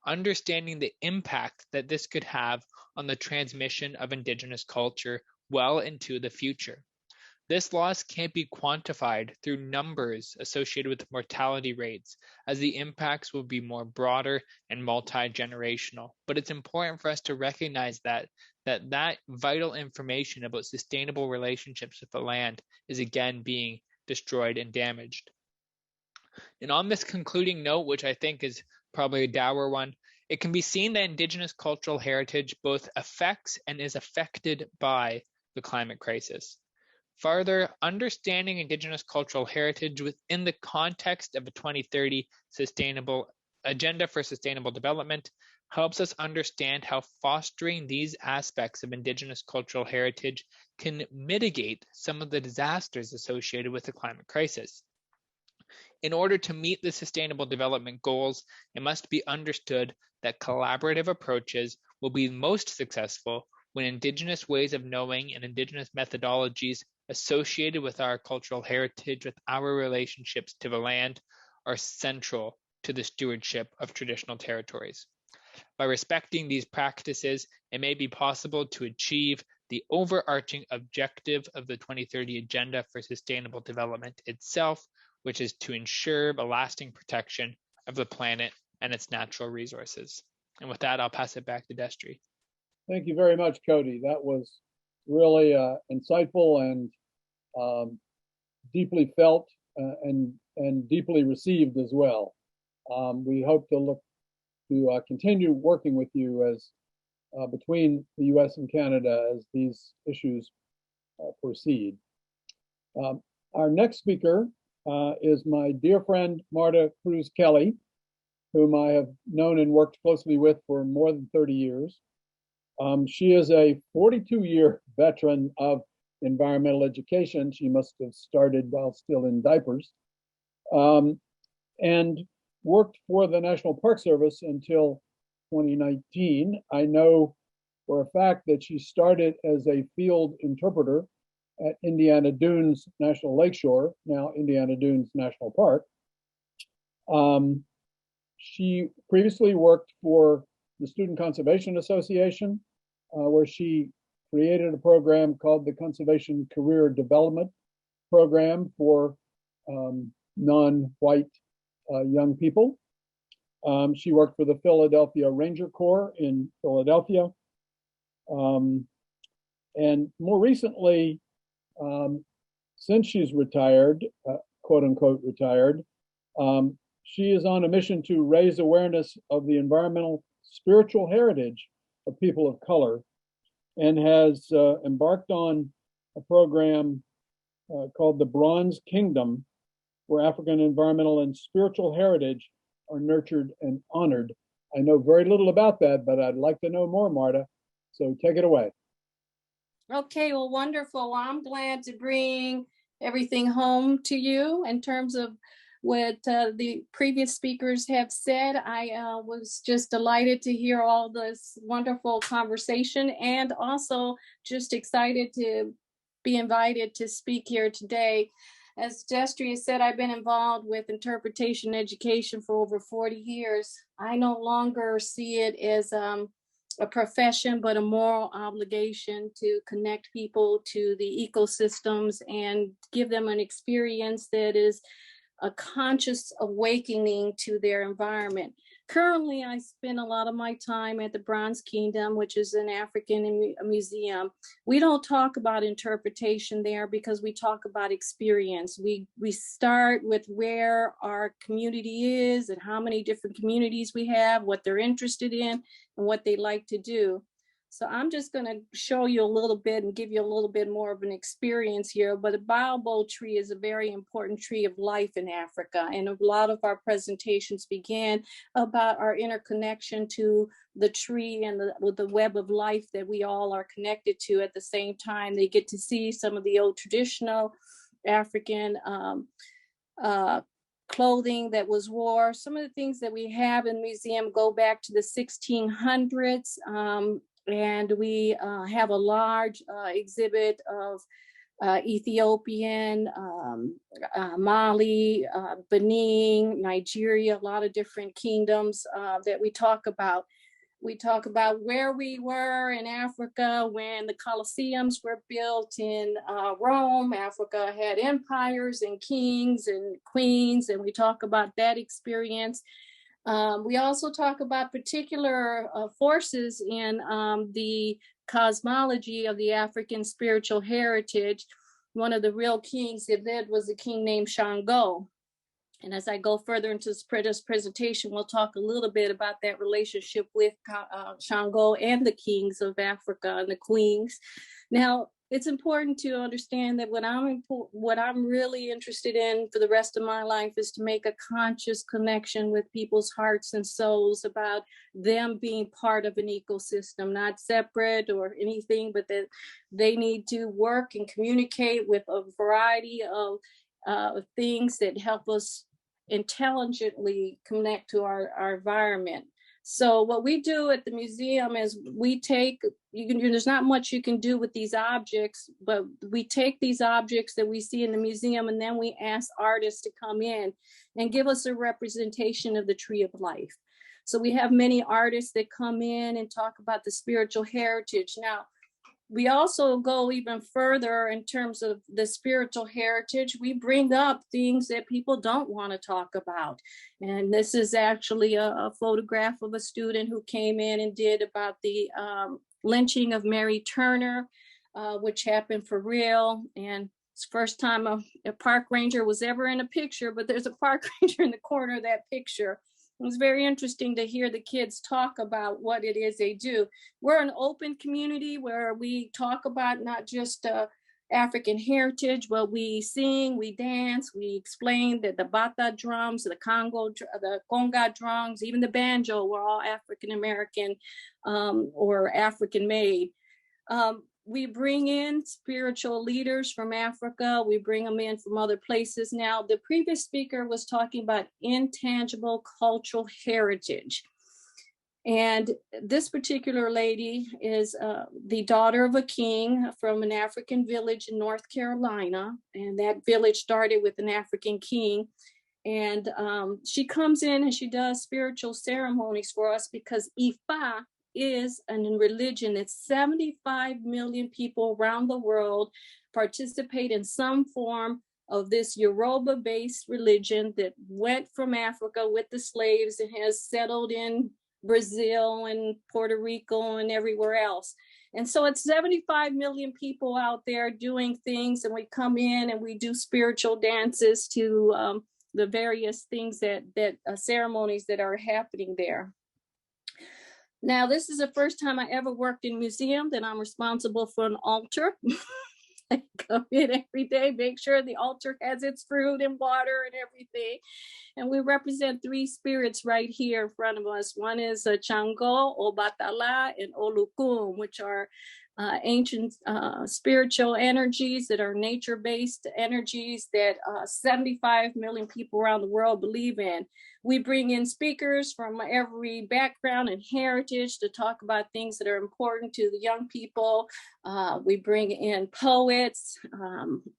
understanding the impact that this could have on the transmission of Indigenous culture well into the future. This loss can't be quantified through numbers associated with mortality rates, as the impacts will be more broader and multi-generational. But it's important for us to recognize that vital information about sustainable relationships with the land is again being destroyed and damaged. And on this concluding note, which I think is probably a dour one, it can be seen that Indigenous cultural heritage both affects and is affected by the climate crisis. Further, understanding Indigenous cultural heritage within the context of a 2030 sustainable agenda for sustainable development helps us understand how fostering these aspects of Indigenous cultural heritage can mitigate some of the disasters associated with the climate crisis. In order to meet the Sustainable Development Goals, it must be understood that collaborative approaches will be most successful when Indigenous ways of knowing and Indigenous methodologies associated with our cultural heritage, with our relationships to the land, are central to the stewardship of traditional territories. By respecting these practices, it may be possible to achieve the overarching objective of the 2030 Agenda for Sustainable Development itself, which is to ensure a lasting protection of the planet and its natural resources. And with that, I'll pass it back to Destry. Thank you very much, Cody. That was really insightful and deeply felt and deeply received as well. We hope to continue working with you as between the U.S. and Canada as these issues proceed. Our next speaker is my dear friend Marta Cruz Kelly, whom I have known and worked closely with for more than 30 years. She is a 42-year veteran of environmental education. She must have started while still in diapers, and worked for the National Park Service until 2019. I know for a fact that she started as a field interpreter at Indiana Dunes National Lakeshore, now Indiana Dunes National Park. She previously worked for the Student Conservation Association, where she created a program called the Conservation Career Development Program for non-white young people. She worked for the Philadelphia Ranger Corps in Philadelphia. And more recently, since she's retired, quote unquote retired, she is on a mission to raise awareness of the environmental spiritual heritage of people of color, and has embarked on a program called the Bronze Kingdom, where African environmental and spiritual heritage are nurtured and honored. I know very little about that, but I'd like to know more, Marta. So take it away. Okay, well, wonderful. I'm glad to bring everything home to you in terms of what the previous speakers have said. I was just delighted to hear all this wonderful conversation, and also just excited to be invited to speak here today. As Destry said, I've been involved with interpretation education for over 40 years. I no longer see it as a profession, but a moral obligation to connect people to the ecosystems and give them an experience that is a conscious awakening to their environment. Currently, I spend a lot of my time at the Bronze Kingdom, which is an African museum. We don't talk about interpretation there because we talk about experience. We start with where our community is and how many different communities we have, what they're interested in, and what they like to do. So I'm just going to show you a little bit and give you a little bit more of an experience here. But the baobab tree is a very important tree of life in Africa. And a lot of our presentations began about our interconnection to the tree and the web of life that we all are connected to. At the same time, they get to see some of the old traditional African clothing that was wore. Some of the things that we have in the museum go back to the 1600s. And we have a large exhibit of Ethiopian, Mali, Benin, Nigeria, a lot of different kingdoms that we talk about. We talk about where we were in Africa when the Colosseums were built in Rome. Africa had empires and kings and queens, and we talk about that experience. We also talk about particular forces in the cosmology of the African spiritual heritage. One of the real kings that lived was a king named Shango. And as I go further into this presentation, we'll talk a little bit about that relationship with Shango and the kings of Africa and the queens. Now, it's important to understand that what I'm really interested in for the rest of my life is to make a conscious connection with people's hearts and souls about them being part of an ecosystem, not separate or anything, but that they need to work and communicate with a variety of things that help us intelligently connect to our environment. So what we do at the museum is there's not much you can do with these objects, but we take these objects that we see in the museum, and then we ask artists to come in and give us a representation of the tree of life. So we have many artists that come in and talk about the spiritual heritage. Now, we also go even further in terms of the spiritual heritage. We bring up things that people don't want to talk about. And this is actually a photograph of a student who came in and did about the lynching of Mary Turner, which happened for real. And it's the first time a park ranger was ever in a picture, but there's a park ranger in the corner of that picture. It was very interesting to hear the kids talk about what it is they do. We're an open community where we talk about not just African heritage, but we sing, we dance, we explain that the bata drums, the conga drums, even the banjo were all African American or African made. We bring in spiritual leaders from Africa. We bring them in from other places. Now, the previous speaker was talking about intangible cultural heritage. And this particular lady is the daughter of a king from an African village in North Carolina. And that village started with an African king. And she comes in and she does spiritual ceremonies for us because Ifa is a religion that 75 million people around the world participate in some form of this Yoruba-based religion that went from Africa with the slaves and has settled in Brazil and Puerto Rico and everywhere else. And so it's 75 million people out there doing things, and we come in and we do spiritual dances to the various things that ceremonies that are happening there. Now, this is the first time I ever worked in a museum that I'm responsible for an altar. I come in every day, make sure the altar has its fruit and water and everything. And we represent three spirits right here in front of us. One is Chango, Obatala, and Olukum, which are ancient spiritual energies that are nature-based energies that 75 million people around the world believe in. We bring in speakers from every background and heritage to talk about things that are important to the young people. We bring in poets,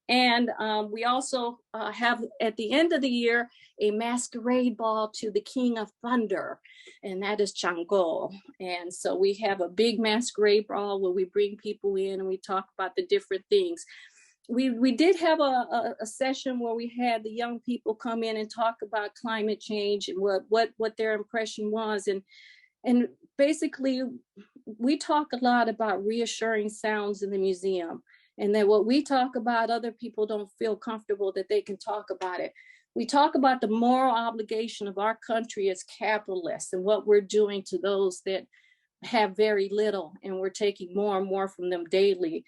and we also have at the end of the year a masquerade ball to the King of Thunder, and that is Chango. And so we have a big masquerade ball where we bring people in and we talk about the different things. We did have a session where we had the young people come in and talk about climate change and what their impression was. And basically, we talk a lot about reassuring sounds in the museum, and that what we talk about, other people don't feel comfortable that they can talk about it. We talk about the moral obligation of our country as capitalists and what we're doing to those that have very little, and we're taking more and more from them daily.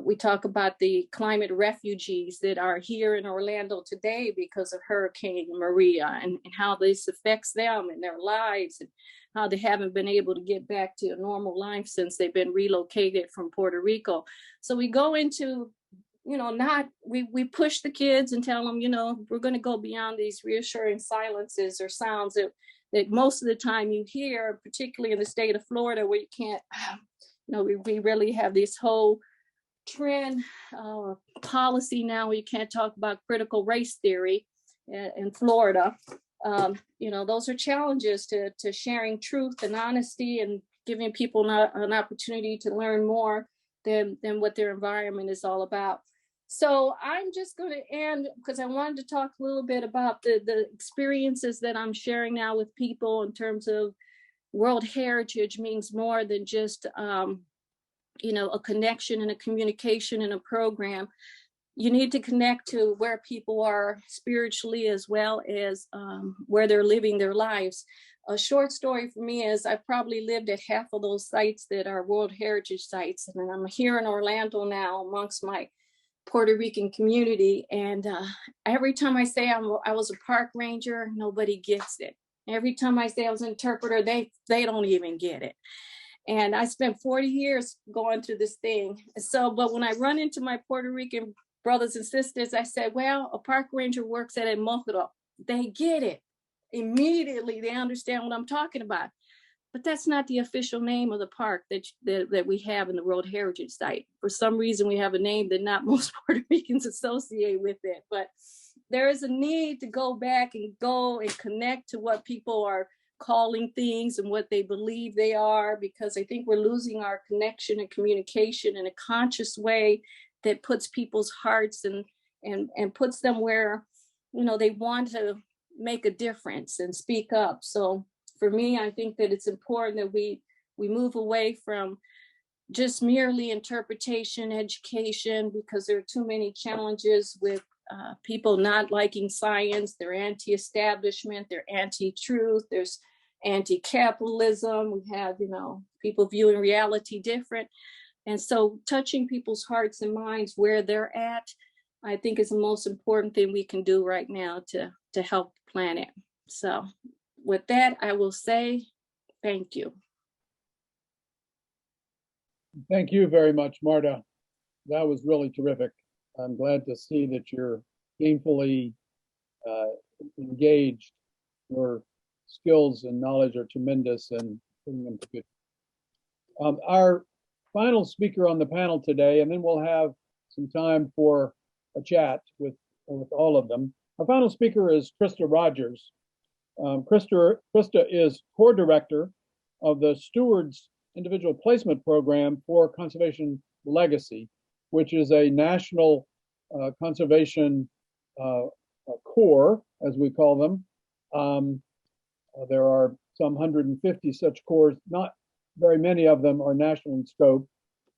We talk about the climate refugees that are here in Orlando today because of Hurricane Maria, and how this affects them and their lives, and how they haven't been able to get back to a normal life since they've been relocated from Puerto Rico. So we go into, we push the kids and tell them, we're going to go beyond these reassuring silences or sounds that most of the time you hear, particularly in the state of Florida, where you can't, we really have this whole trend policy now where you can't talk about critical race theory in Florida. Those are challenges to sharing truth and honesty and giving people an opportunity to learn more than what their environment is all about. So I'm just going to end because I wanted to talk a little bit about the experiences that I'm sharing now with people in terms of World Heritage means more than just a connection and a communication and a program. You need to connect to where people are spiritually as well as where they're living their lives. A short story for me is I probably lived at half of those sites that are World Heritage sites. And I'm here in Orlando now amongst my Puerto Rican community. And every time I say I was a park ranger, nobody gets it. Every time I say I was an interpreter, they don't even get it. And I spent 40 years going through this thing. So, but when I run into my Puerto Rican brothers and sisters, I said, well, a park ranger works at El Mojito. They get it. Immediately, they understand what I'm talking about. But that's not the official name of the park that we have in the World Heritage Site. For some reason, we have a name that not most Puerto Ricans associate with it. But there is a need to go back and connect to what people are calling things and what they believe they are, because I think we're losing our connection and communication in a conscious way that puts people's hearts and puts them where, you know, they want to make a difference and speak up. So for me, I think that it's important that we move away from just merely interpretation, education, because there are too many challenges with people not liking science. They're anti-establishment, they're anti-truth, there's anti-capitalism. We have, you know, people viewing reality different. And so touching people's hearts and minds where they're at, I think is the most important thing we can do right now to help the planet. So with that, I will say thank you. Thank you very much, Marta. That was really terrific. I'm glad to see that you're gainfully engaged. Your skills and knowledge are tremendous and bring them to good. Our final speaker on the panel today, and then we'll have some time for a chat with all of them. Our final speaker is Krista Rogers. Krista is core director of the Stewards Individual Placement Program for Conservation Legacy, which is a national conservation corps, as we call them. There are some 150 such corps. Not very many of them are national in scope,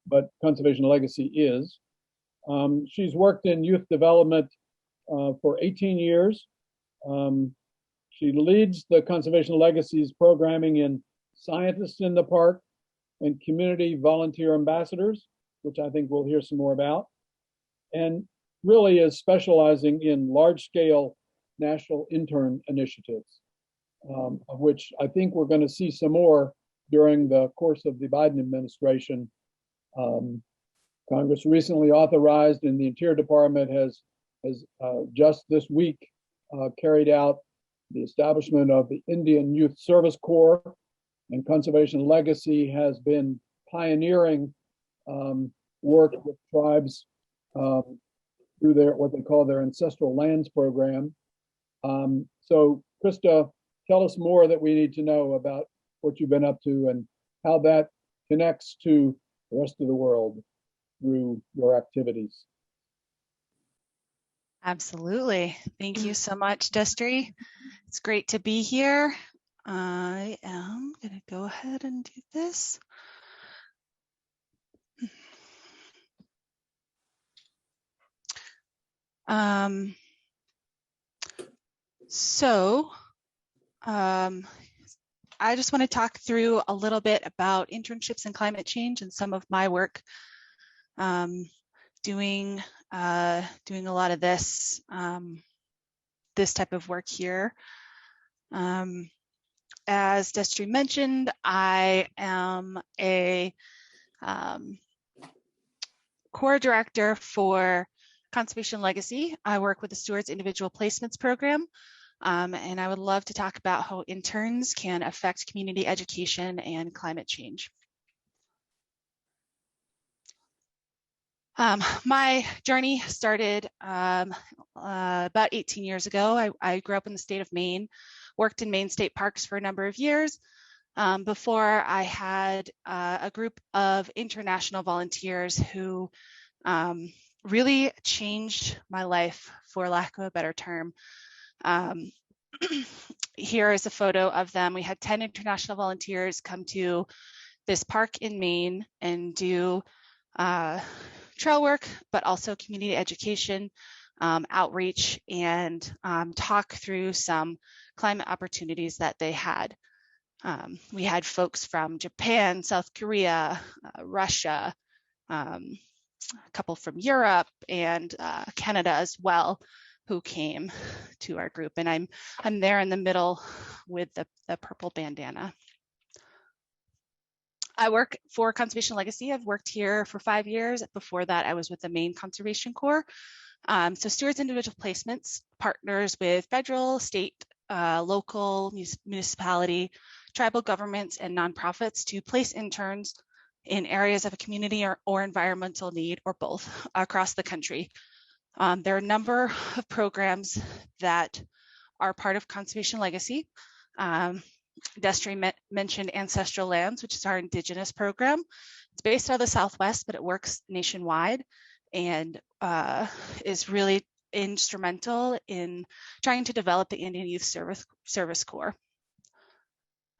but Conservation Legacy is. She's worked in youth development for 18 years. She leads the Conservation Legacy's programming in Scientists in the Park and Community Volunteer Ambassadors, which I think we'll hear some more about, and really is specializing in large-scale national intern initiatives, of which I think we're going to see some more during the course of the Biden administration. Congress recently authorized, and the Interior Department has just this week carried out the establishment of the Indian Youth Service Corps, and Conservation Legacy has been pioneering work with tribes through their what they call their Ancestral Lands Program. So Krista, tell us more that we need to know about what you've been up to and how that connects to the rest of the world through your activities. Absolutely. Thank you so much, Destry. It's great to be here. I am going to go ahead and do this. I just want to talk through a little bit about internships and climate change and some of my work doing a lot of this type of work here. As Destry mentioned, I am a core director for Conservation Legacy. I work with the Stewards Individual Placements Program, and I would love to talk about how interns can affect community education and climate change. My journey started about 18 years ago. I grew up in the state of Maine, worked in Maine state parks for a number of years before I had a group of international volunteers who really changed my life, for lack of a better term. Here is a photo of them. We had 10 international volunteers come to this park in Maine and do trail work, but also community education, outreach, and talk through some climate opportunities that they had. We had folks from Japan, South Korea, Russia, a couple from Europe, and Canada as well, who came to our group. And I'm there in the middle with the purple bandana. I work for Conservation Legacy. I've worked here for 5 years. Before that, I was with the Maine Conservation Corps. So Stewards Individual Placements partners with federal, state, local, municipality, tribal governments, and nonprofits to place interns in areas of a community or environmental need, or both, across the country. There are a number of programs that are part of Conservation Legacy. Destry mentioned Ancestral Lands, which is our Indigenous program. It's based out of the Southwest, but it works nationwide and is really instrumental in trying to develop the Indian Youth Service Corps.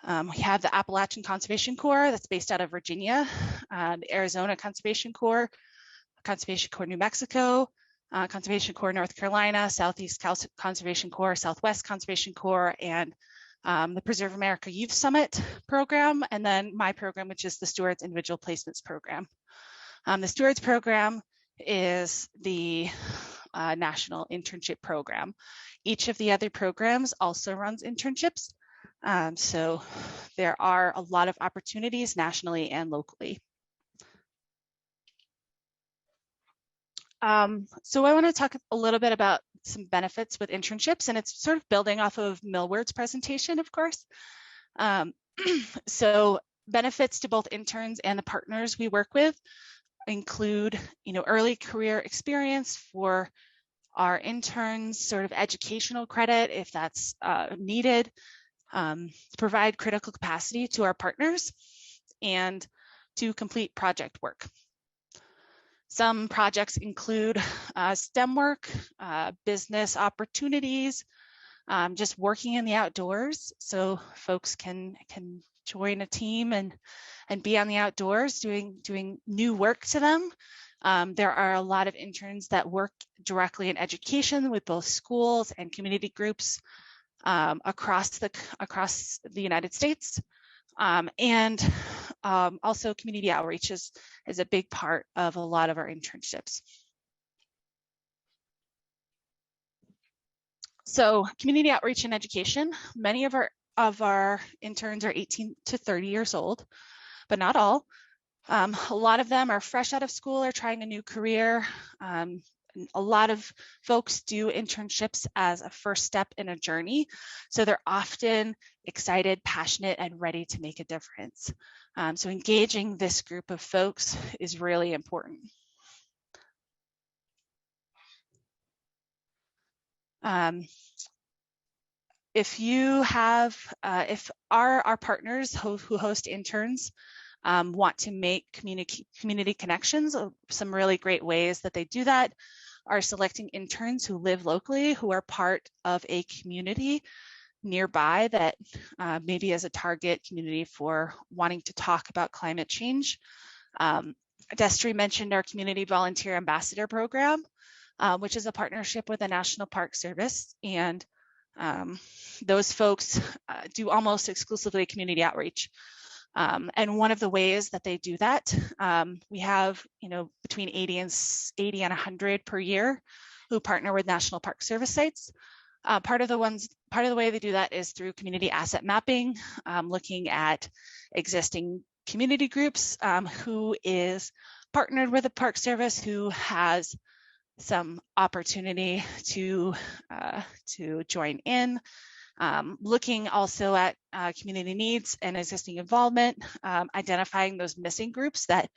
We have the Appalachian Conservation Corps that's based out of Virginia, the Arizona Conservation Corps New Mexico, Conservation Corps North Carolina, Southeast Conservation Corps, Southwest Conservation Corps, and the Preserve America Youth Summit program, and then my program, which is the Stewards Individual Placements program. The Stewards program is the national internship program. Each of the other programs also runs internships. So there are a lot of opportunities nationally and locally. So I want to talk a little bit about some benefits with internships, and it's sort of building off of Milward's presentation, of course. So benefits to both interns and the partners we work with include, early career experience for our interns, sort of educational credit if that's needed, provide critical capacity to our partners, and to complete project work. Some projects include STEM work, business opportunities, just working in the outdoors. So folks can join a team and be on the outdoors doing new work to them. There are a lot of interns that work directly in education with both schools and community groups across the United States. And also community outreach is a big part of a lot of our internships. So community outreach and education, many of our interns are 18 to 30 years old, but not all. A lot of them are fresh out of school or trying a new career. A lot of folks do internships as a first step in a journey. So they're often excited, passionate, and ready to make a difference. So engaging this group of folks is really important. If our partners who host interns want to make community connections, some really great ways that they do that are selecting interns who live locally, who are part of a community nearby that maybe is a target community for wanting to talk about climate change. Destry mentioned our Community Volunteer Ambassador Program, which is a partnership with the National Park Service. And those folks do almost exclusively community outreach. And one of the ways that they do that, we have, between 80 and 100 per year who partner with National Park Service sites. Part of the way they do that is through community asset mapping, looking at existing community groups, who is partnered with the Park Service, who has some opportunity to join in. Looking also at community needs and existing involvement, identifying those missing groups that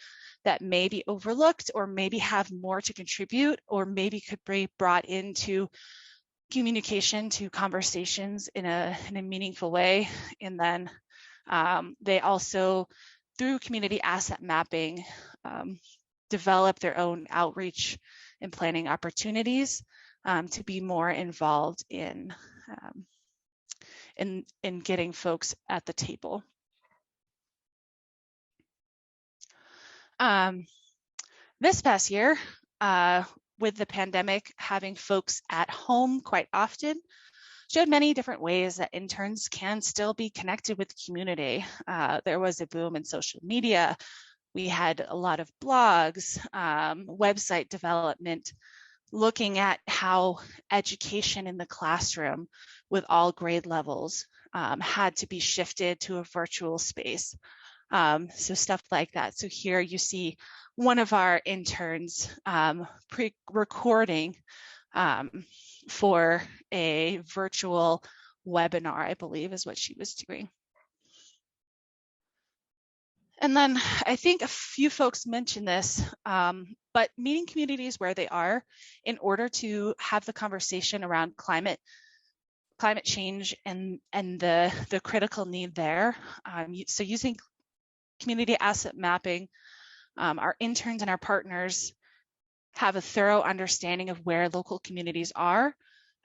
may be overlooked or maybe have more to contribute or maybe could be brought into communication to conversations in a meaningful way. And then they also, through community asset mapping, develop their own outreach and planning opportunities to be more involved in getting folks at the table. This past year, with the pandemic, having folks at home quite often showed many different ways that interns can still be connected with the community. There was a boom in social media. We had a lot of blogs, website development, looking at how education in the classroom with all grade levels had to be shifted to a virtual space. So stuff like that. So here you see one of our interns pre-recording for a virtual webinar, I believe is what she was doing. And then I think a few folks mentioned this, but meeting communities where they are in order to have the conversation around climate climate change and the critical need there. So using community asset mapping, our interns and our partners have a thorough understanding of where local communities are.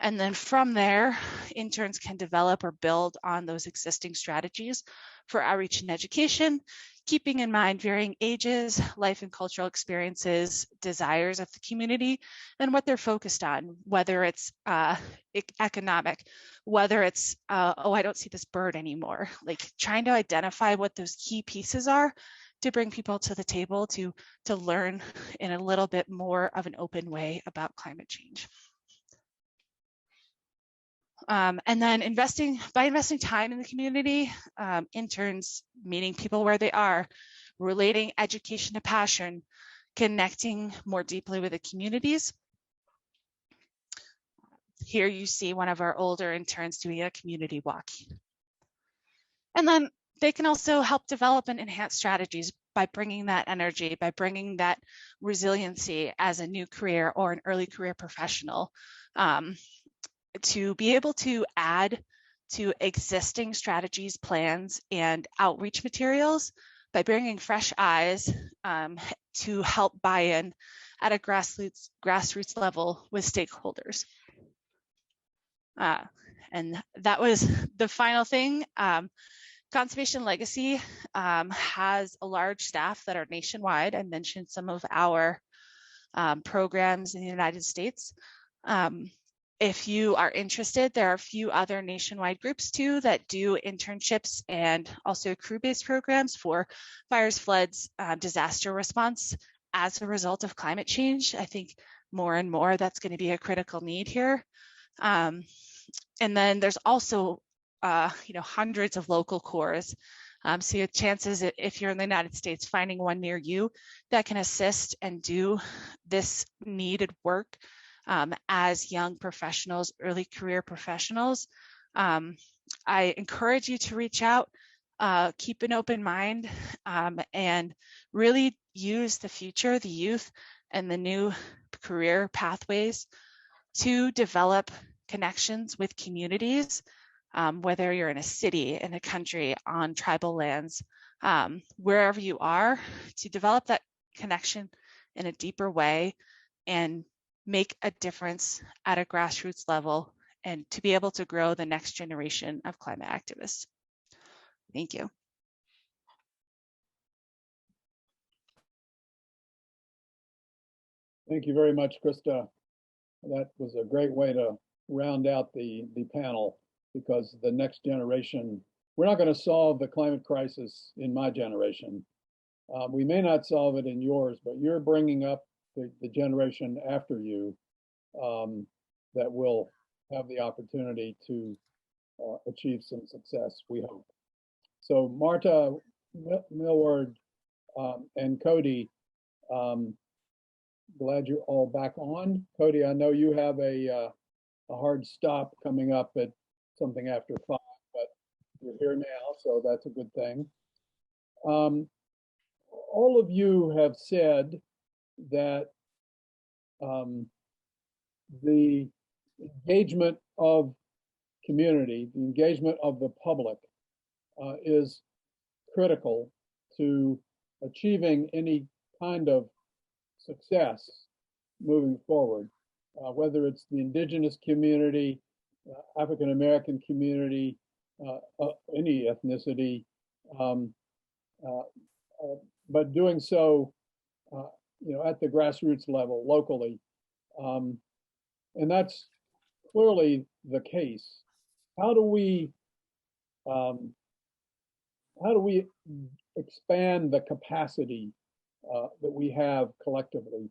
And then from there, interns can develop or build on those existing strategies for outreach and education, keeping in mind varying ages, life and cultural experiences, desires of the community, and what they're focused on, whether it's economic, whether it's, oh, I don't see this bird anymore, like trying to identify what those key pieces are to bring people to the table to learn in a little bit more of an open way about climate change. And then by investing time in the community, interns meeting people where they are, relating education to passion, connecting more deeply with the communities. Here you see one of our older interns doing a community walk. And then they can also help develop and enhance strategies by bringing that energy, by bringing that resiliency as a new career or an early career professional, to be able to add to existing strategies, plans, and outreach materials by bringing fresh eyes to help buy in at a grassroots level with stakeholders. And that was the final thing. Conservation Legacy has a large staff that are nationwide. I mentioned some of our programs in the United States. If you are interested, there are a few other nationwide groups too that do internships and also crew-based programs for fires, floods, disaster response as a result of climate change. I think more and more that's going to be a critical need here. And then there's also hundreds of local corps. So your chances, if you're in the United States, finding one near you that can assist and do this needed work as young professionals, early career professionals. I encourage you to reach out, keep an open mind, and really use the future, the youth, and the new career pathways to develop connections with communities, whether you're in a city, in a country, on tribal lands, wherever you are, to develop that connection in a deeper way and make a difference at a grassroots level and to be able to grow the next generation of climate activists. Thank you. Thank you very much, Krista. That was a great way to round out the panel, because the next generation, we're not going to solve the climate crisis in my generation. We may not solve it in yours, but you're bringing up the generation after you that will have the opportunity to achieve some success, we hope. So Marta, Milward, and Cody, glad you're all back on. Cody, I know you have a hard stop coming up at something after 5, but you're here now, so that's a good thing. All of you have said that the engagement of community, the engagement of the public is critical to achieving any kind of success moving forward, whether it's the Indigenous community, African American community, any ethnicity, but doing so at the grassroots level, locally. And that's clearly the case. How do we expand the capacity that we have collectively?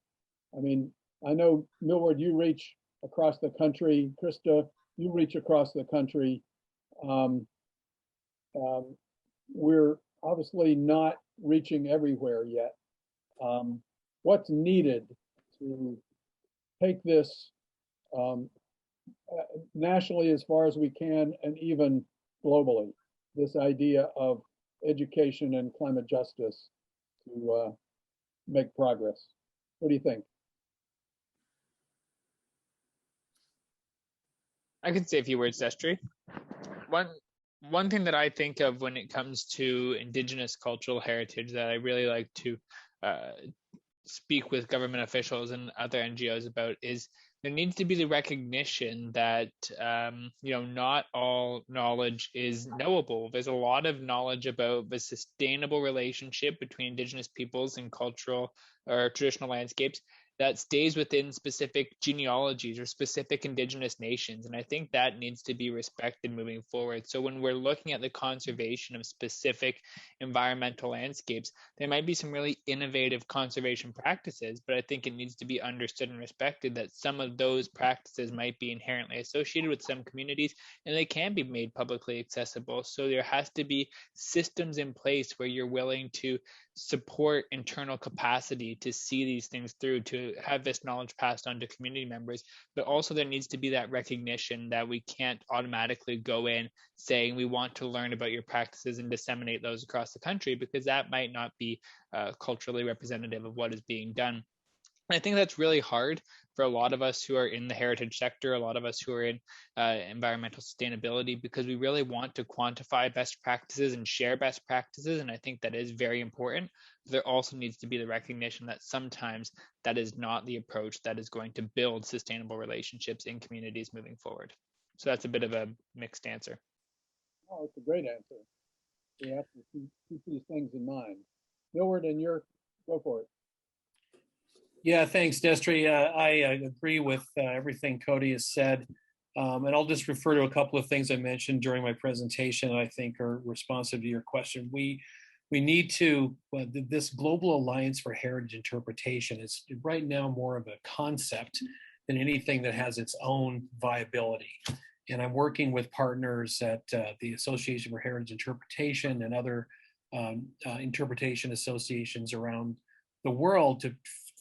I mean, I know, Milward, you reach across the country. Krista, you reach across the country. We're obviously not reaching everywhere yet. What's needed to take this nationally as far as we can, and even globally, this idea of education and climate justice to make progress? What do you think? I could say a few words, Destry. One thing that I think of when it comes to Indigenous cultural heritage that I really like to speak with government officials and other NGOs about is there needs to be the recognition that not all knowledge is knowable. There's a lot of knowledge about the sustainable relationship between Indigenous peoples and cultural or traditional landscapes that stays within specific genealogies or specific Indigenous nations. And I think that needs to be respected moving forward. So when we're looking at the conservation of specific environmental landscapes, there might be some really innovative conservation practices, but I think it needs to be understood and respected that some of those practices might be inherently associated with some communities and they can be made publicly accessible. So there has to be systems in place where you're willing to support internal capacity to see these things through, to have this knowledge passed on to community members, but also there needs to be that recognition that we can't automatically go in saying we want to learn about your practices and disseminate those across the country, because that might not be culturally representative of what is being done. I think that's really hard for a lot of us who are in the heritage sector, a lot of us who are in environmental sustainability, because we really want to quantify best practices and share best practices. And I think that is very important. But there also needs to be the recognition that sometimes that is not the approach that is going to build sustainable relationships in communities moving forward. So that's a bit of a mixed answer. Oh, it's a great answer. We have to keep these things in mind. Milward, go for it. Yeah, thanks, Destry. I agree with everything Cody has said. And I'll just refer to a couple of things I mentioned during my presentation that I think are responsive to your question. We need to, this Global Alliance for Heritage Interpretation is right now more of a concept than anything that has its own viability. And I'm working with partners at the Association for Heritage Interpretation and other interpretation associations around the world to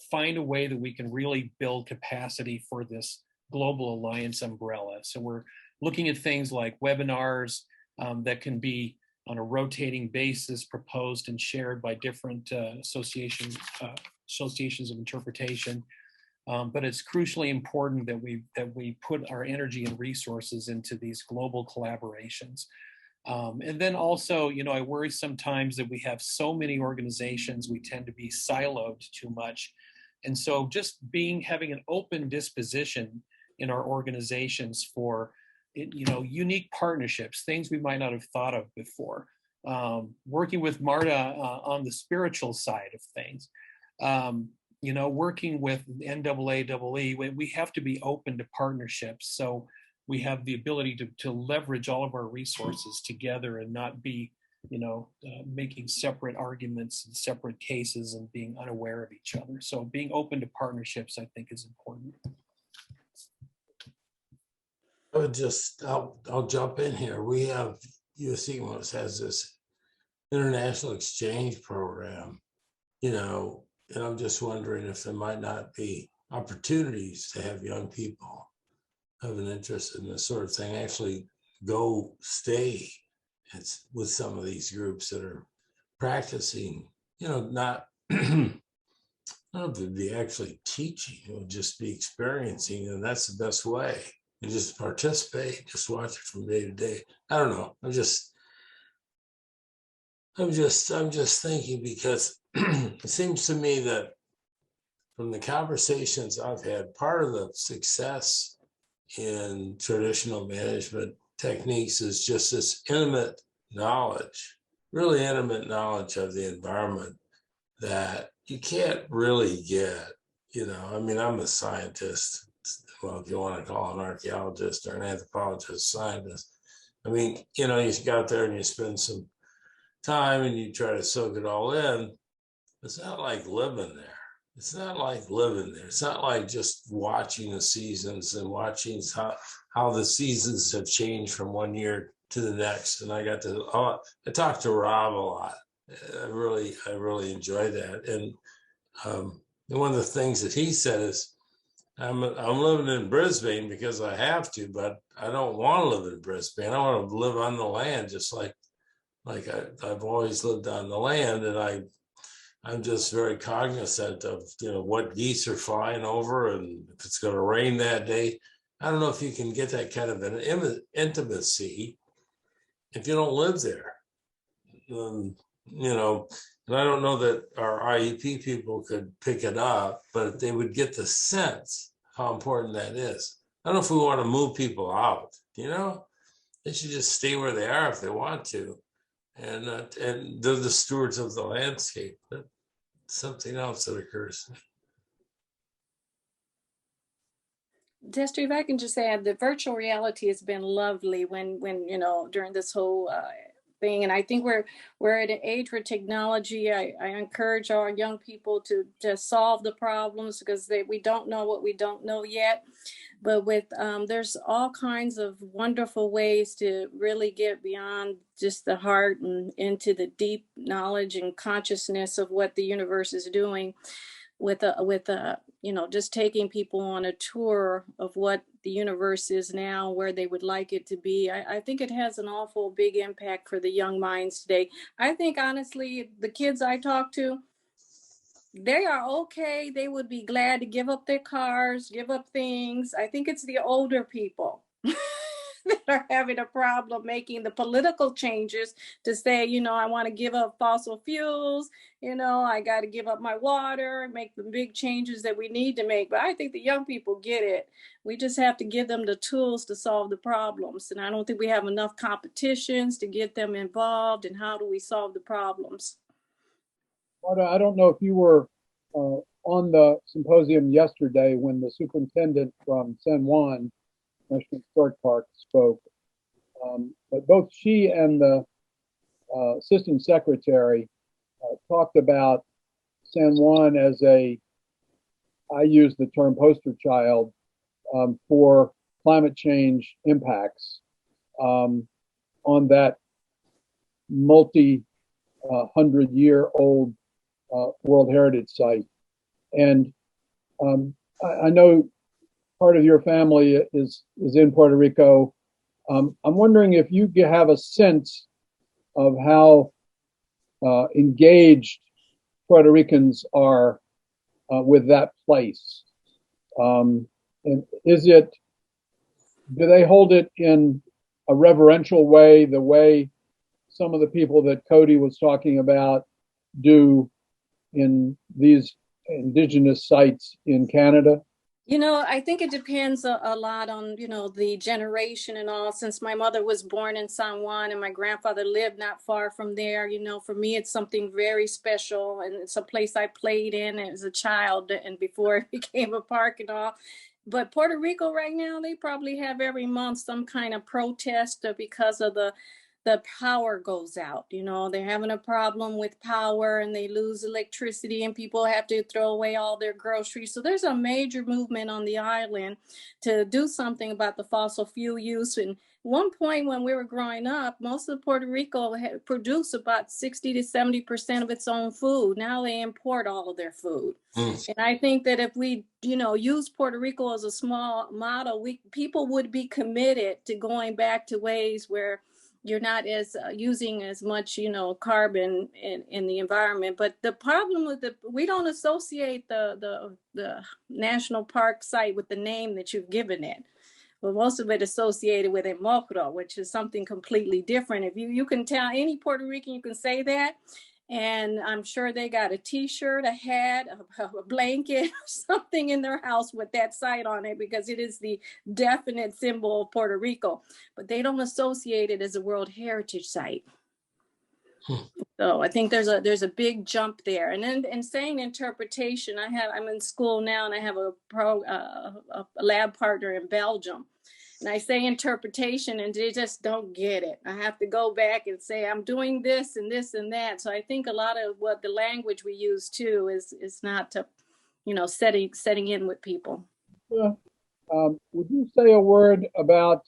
find a way that we can really build capacity for this global alliance umbrella. So we're looking at things like webinars that can be on a rotating basis proposed and shared by different associations of interpretation. But it's crucially important that we put our energy and resources into these global collaborations. And then also, I worry sometimes that we have so many organizations, we tend to be siloed too much. And so just having an open disposition in our organizations for, unique partnerships, things we might not have thought of before. Working with Marta on the spiritual side of things, working with NEI, we have to be open to partnerships. So we have the ability to leverage all of our resources together and not be, making separate arguments and separate cases and being unaware of each other. So being open to partnerships, I think, is important. I'll jump in here. We have, ICOMOS has this international exchange program, and I'm just wondering if there might not be opportunities to have young people have an interest in this sort of thing, actually stay with some of these groups that are practicing, not to be actually teaching, just be experiencing, and that's the best way. You just participate, just watch it from day to day. I don't know. I'm just thinking, because it seems to me that from the conversations I've had, part of the success in traditional management techniques is just this intimate knowledge, really intimate knowledge of the environment that you can't really get. I'm a scientist. Well, if you want to call an archaeologist or an anthropologist scientist, you go out there and you spend some time and you try to soak it all in. It's not like living there. It's not like just watching the seasons and watching how the seasons have changed from one year to the next. And I talked to Rob a lot. I really enjoyed that. And one of the things that he said is, I'm living in Brisbane because I have to, but I don't want to live in Brisbane. I want to live on the land, just like I've always lived on the land. And I'm just very cognizant of, what geese are flying over, and if it's going to rain that day. I don't know if you can get that kind of an intimacy if you don't live there. You know, and I don't know that our IEP people could pick it up, but they would get the sense how important that is. I don't know if we want to move people out, you know, they should just stay where they are if they want to. And they're the stewards of the landscape. That's something else that occurs. Destry, if I can just add, the virtual reality has been lovely when you know, during this whole thing. And I think we're at an age where technology, I encourage our young people to solve the problems, because we don't know what we don't know yet. But with there's all kinds of wonderful ways to really get beyond just the heart and into the deep knowledge and consciousness of what the universe is doing, with you know, just taking people on a tour of what the universe is now, where they would like it to be. I think it has an awful big impact for the young minds today. I think honestly, the kids I talk to, they are okay. They would be glad to give up their cars, give up things. I think it's the older people that are having a problem making the political changes to say, you know, I want to give up fossil fuels, you know, I got to give up my water, make the big changes that we need to make. But I think the young people get it. We just have to give them the tools to solve the problems. And I don't think we have enough competitions to get them involved. And how do we solve the problems? Marta, I don't know if you were on the symposium yesterday when the superintendent from San Juan National Historic Park spoke, but both she and the assistant secretary talked about San Juan as I use the term poster child for climate change impacts on that multi-hundred-year-old World Heritage Site. And I know part of your family is in Puerto Rico. I'm wondering if you have a sense of how engaged Puerto Ricans are with that place. And do they hold it in a reverential way, the way some of the people that Cody was talking about do in these Indigenous sites in Canada? You know, I think it depends a lot on, you know, the generation and all. Since my mother was born in San Juan and my grandfather lived not far from there, you know, for me, it's something very special. And it's a place I played in as a child and before it became a park and all. But Puerto Rico right now, they probably have every month some kind of protest because of the power goes out. You know, they're having a problem with power and they lose electricity and people have to throw away all their groceries. So there's a major movement on the island to do something about the fossil fuel use. And one point when we were growing up, most of Puerto Rico had produced about 60 to 70% of its own food. Now they import all of their food. And I think that if we, you know, use Puerto Rico as a small model, people would be committed to going back to ways where you're not as using as much, you know, carbon in the environment. But the problem with we don't associate the national park site with the name that you've given it. Well, most of it associated with Emocro, which is something completely different. If you can tell any Puerto Rican, you can say that. And I'm sure they got a T-shirt, a hat, a blanket, or something in their house with that site on it, because it is the definite symbol of Puerto Rico. But they don't associate it as a World Heritage Site. So I think there's a big jump there. And then in saying interpretation, I'm in school now, and I have a lab partner in Belgium. And I say interpretation and they just don't get it. I have to go back and say, I'm doing this and this and that. So I think a lot of what the language we use too is not to, you know, setting in with people. Yeah. Would you say a word about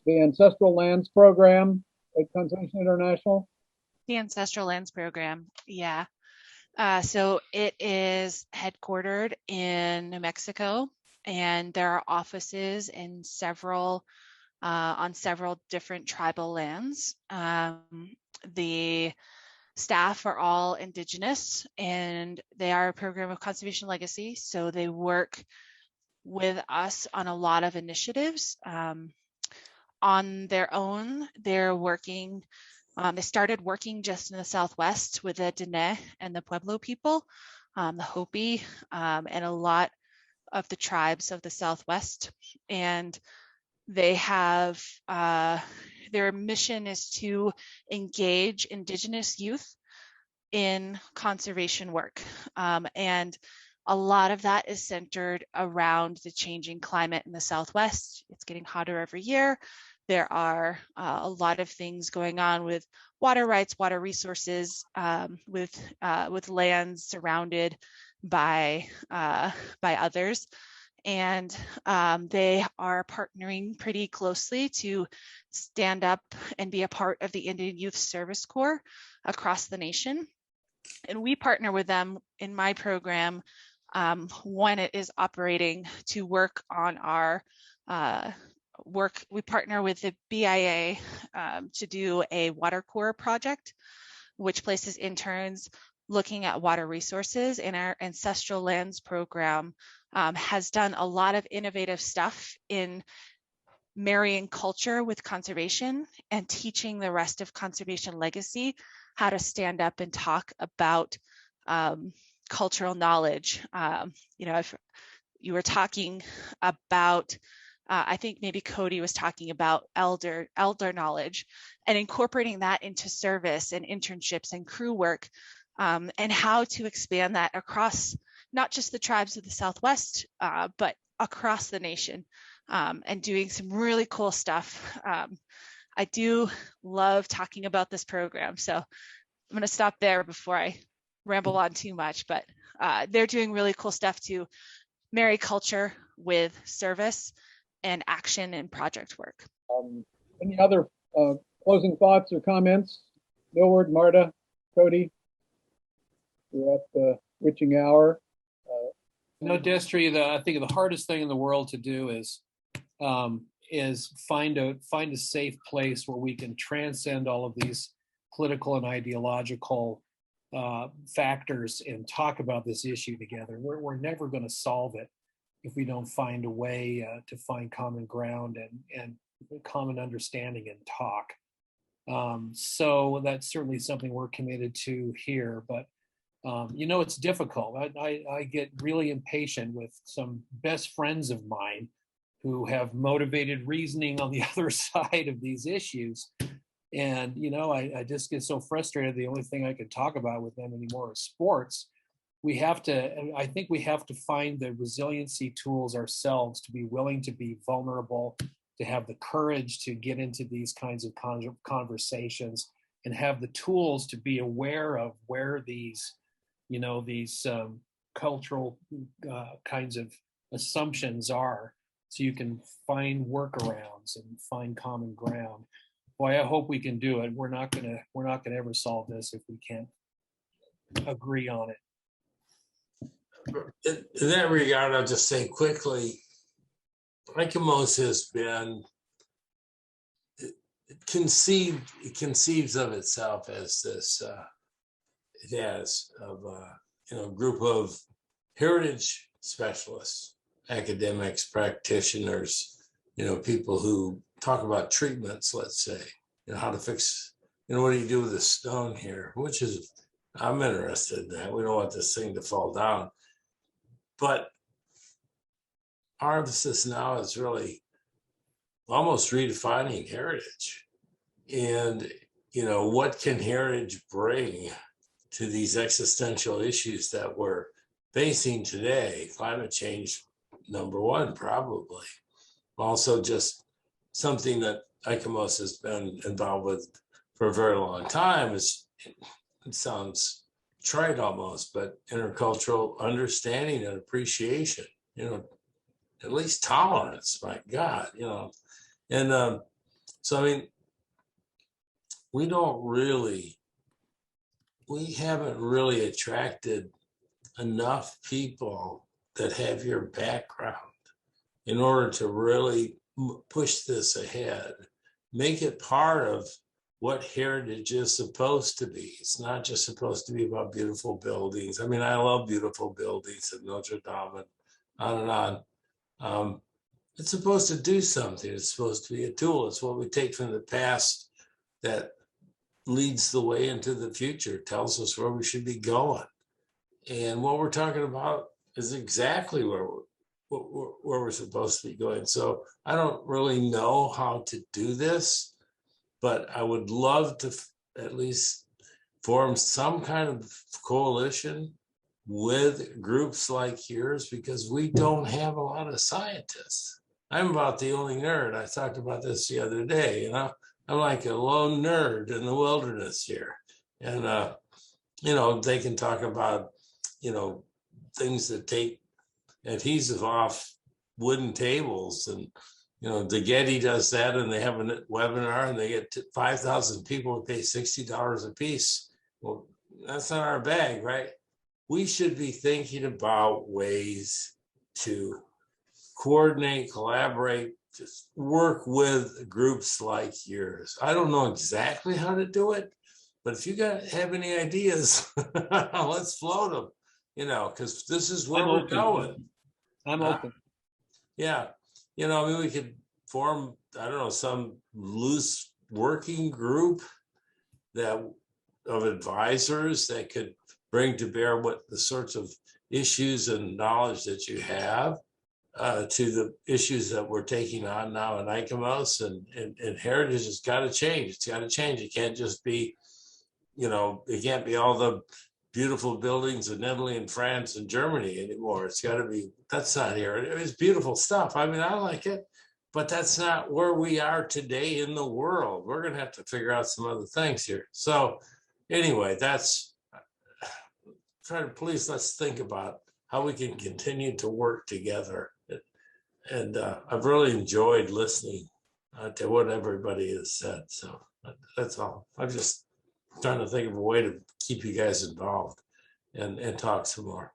the Ancestral Lands Program at Conservation International? The Ancestral Lands Program, yeah. So it is headquartered in New Mexico, and there are offices in on several different tribal lands. The staff are all Indigenous, and they are a program of conservation legacy. So they work with us on a lot of initiatives. On their own, they're working, they started working just in the Southwest with the Dene and the Pueblo people, the Hopi, and a lot of the tribes of the Southwest. And they have, their mission is to engage Indigenous youth in conservation work. And a lot of that is centered around the changing climate in the Southwest. It's getting hotter every year. There are a lot of things going on with water rights, water resources, with lands surrounded by others. And they are partnering pretty closely to stand up and be a part of the Indian Youth Service Corps across the nation. And we partner with them in my program when it is operating to work on our work. We partner with the BIA to do a water corps project, which places interns looking at water resources. And our Ancestral Lands program has done a lot of innovative stuff in marrying culture with conservation and teaching the rest of conservation legacy how to stand up and talk about cultural knowledge. You know, if you were talking about, I think maybe Cody was talking about elder knowledge and incorporating that into service and internships and crew work, and how to expand that across not just the tribes of the Southwest, but across the nation, and doing some really cool stuff. I do love talking about this program, so I'm going to stop there before I ramble on too much, but they're doing really cool stuff to marry culture with service and action and project work. Any other closing thoughts or comments? Milward, Marta, Cody? We're at the witching hour. Destry, I think the hardest thing in the world to do is find a safe place where we can transcend all of these political and ideological factors and talk about this issue together. We're never going to solve it if we don't find a way to find common ground and common understanding and talk. So that's certainly something we're committed to here, but it's difficult. I get really impatient with some best friends of mine who have motivated reasoning on the other side of these issues. And, I just get so frustrated. The only thing I can talk about with them anymore is sports. I think we have to find the resiliency tools ourselves to be willing to be vulnerable, to have the courage to get into these kinds of conversations and have the tools to be aware of where these cultural kinds of assumptions are, so you can find workarounds and find common ground. Boy, I hope we can do it. We're not gonna ever solve this if we can't agree on it. In that regard, I'll just say quickly, ICOMOS has been it conceives of itself as this. It has of a group of heritage specialists, academics, practitioners, people who talk about treatments, let's say, how to fix, what do you do with the stone here, which is, I'm interested in that. We don't want this thing to fall down. But our emphasis now is really almost redefining heritage. And, what can heritage bring to these existential issues that we're facing today? Climate change, number one, probably. Also just something that ICOMOS has been involved with for a very long time. It sounds trite almost, but intercultural understanding and appreciation, at least tolerance, my God, And so, we haven't really attracted enough people that have your background in order to really push this ahead, make it part of what heritage is supposed to be. It's not just supposed to be about beautiful buildings. I love beautiful buildings at Notre Dame and on and It's supposed to do something. It's supposed to be a tool. It's what we take from the past that leads the way into the future, tells us where we should be going. And what we're talking about is exactly where we're supposed to be going. So I don't really know how to do this, but I would love to at least form some kind of coalition with groups like yours, because we don't have a lot of scientists. I'm about the only nerd. I talked about this the other day, I'm like a lone nerd in the wilderness here. And, they can talk about, things that take adhesive off wooden tables. And, the Getty does that, and they have a webinar and they get 5,000 people to pay $60 a piece. Well, that's not our bag, right? We should be thinking about ways to coordinate, collaborate, just work with groups like yours. I don't know exactly how to do it, but if you have any ideas, let's float them, because this is where we're going. I'm open. Yeah. We could form, I don't know, some loose working group of advisors that could bring to bear what the sorts of issues and knowledge that you have to the issues that we're taking on now in ICOMOS, and heritage has got to change. It's got to change. It can't just be, it can't be all the beautiful buildings in Italy and France and Germany anymore. It's got to be, that's not here. It's beautiful stuff. I mean, I like it, but that's not where we are today in the world. We're going to have to figure out some other things here. So anyway, please, let's think about how we can continue to work together. And I've really enjoyed listening to what everybody has said. So that's all. I'm just trying to think of a way to keep you guys involved and talk some more.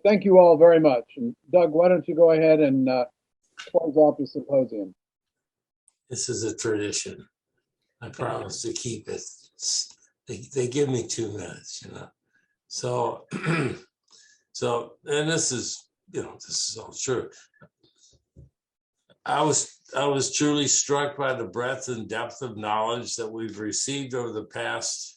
Thank you all very much. And Doug, why don't you go ahead and close out the symposium? This is a tradition. I promise to keep it. They give me 2 minutes, So, and this is all true. I was truly struck by the breadth and depth of knowledge that we've received over the past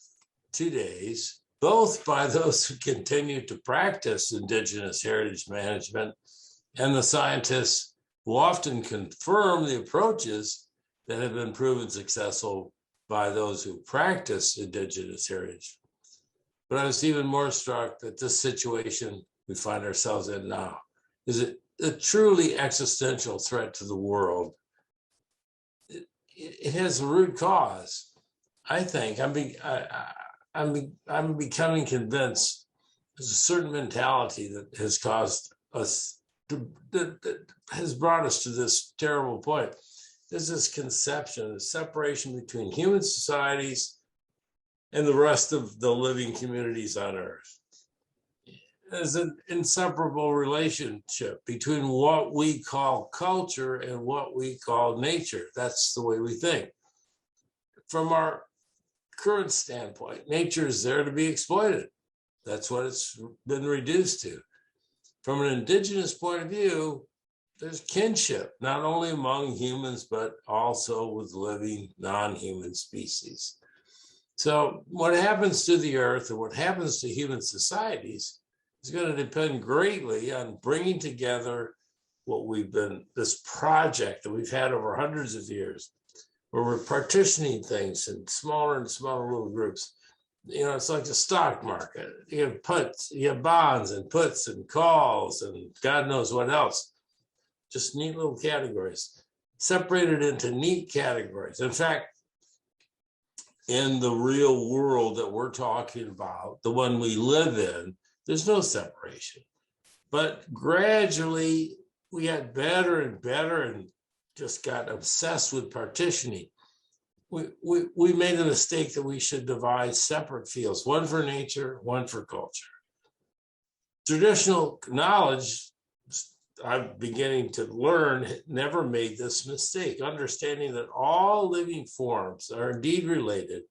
2 days, both by those who continue to practice Indigenous heritage management and the scientists who often confirm the approaches that have been proven successful by those who practice Indigenous heritage. But I was even more struck that this situation we find ourselves in now is a truly existential threat to the world. It has a root cause. I think I'm becoming convinced there's a certain mentality that has caused us that has brought us to this terrible point. There's this conception of separation between human societies and the rest of the living communities on Earth. There's an inseparable relationship between what we call culture and what we call nature. That's the way we think. From our current standpoint, nature is there to be exploited. That's what it's been reduced to. From an Indigenous point of view, there's kinship, not only among humans, but also with living non-human species. So what happens to the earth and what happens to human societies is going to depend greatly on bringing together this project that we've had over hundreds of years, where we're partitioning things in smaller and smaller little groups. It's like the stock market. You have puts, you have bonds and puts and calls and God knows what else. Just neat little categories, separated into neat categories. In fact, in the real world that we're talking about, the one we live in, there's no separation. But gradually, we got better and better and just got obsessed with partitioning. We made the mistake that we should divide separate fields, one for nature, one for culture. Traditional knowledge, I'm beginning to learn, never made this mistake, understanding that all living forms are indeed related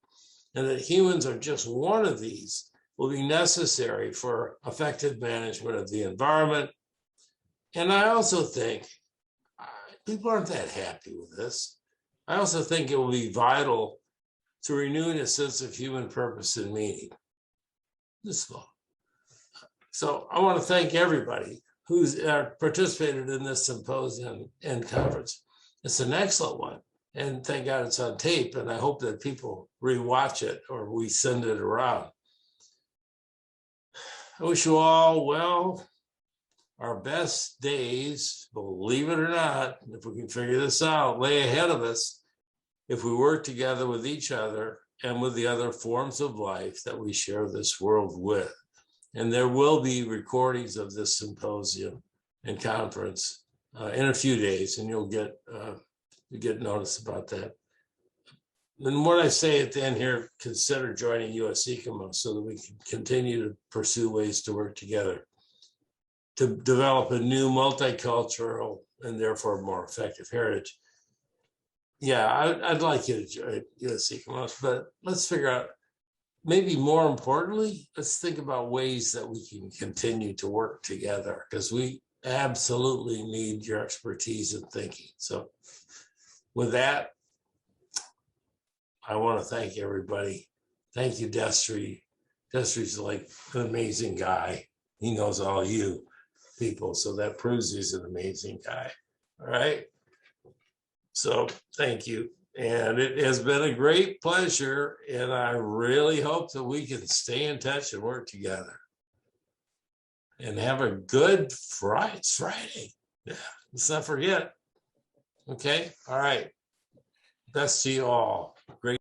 and that humans are just one of these will be necessary for effective management of the environment, And I also think people aren't that happy with this. I also think it will be vital to renewing a sense of human purpose and meaning. This fall. So I want to thank everybody who's participated in this symposium and conference. It's an excellent one. And thank God it's on tape. And I hope that people rewatch it or we send it around. I wish you all well. Our best days, believe it or not, if we can figure this out, lay ahead of us if we work together with each other and with the other forms of life that we share this world with. And there will be recordings of this symposium and conference in a few days, and you'll get notice about that. And what I say at the end here, consider joining US ICOMOS so that we can continue to pursue ways to work together to develop a new multicultural and therefore more effective heritage. Yeah, I'd like you to join US ICOMOS, but let's figure out, maybe more importantly, let's think about ways that we can continue to work together, because we absolutely need your expertise in thinking. So with that, I want to thank everybody. Thank you, Destry. Destry's like an amazing guy. He knows all you people, so that proves he's an amazing guy. All right. So thank you. And it has been a great pleasure. And I really hope that we can stay in touch and work together. And have a good Friday. It's Friday. Yeah, let's not forget. Okay. All right. Best to you all. Great.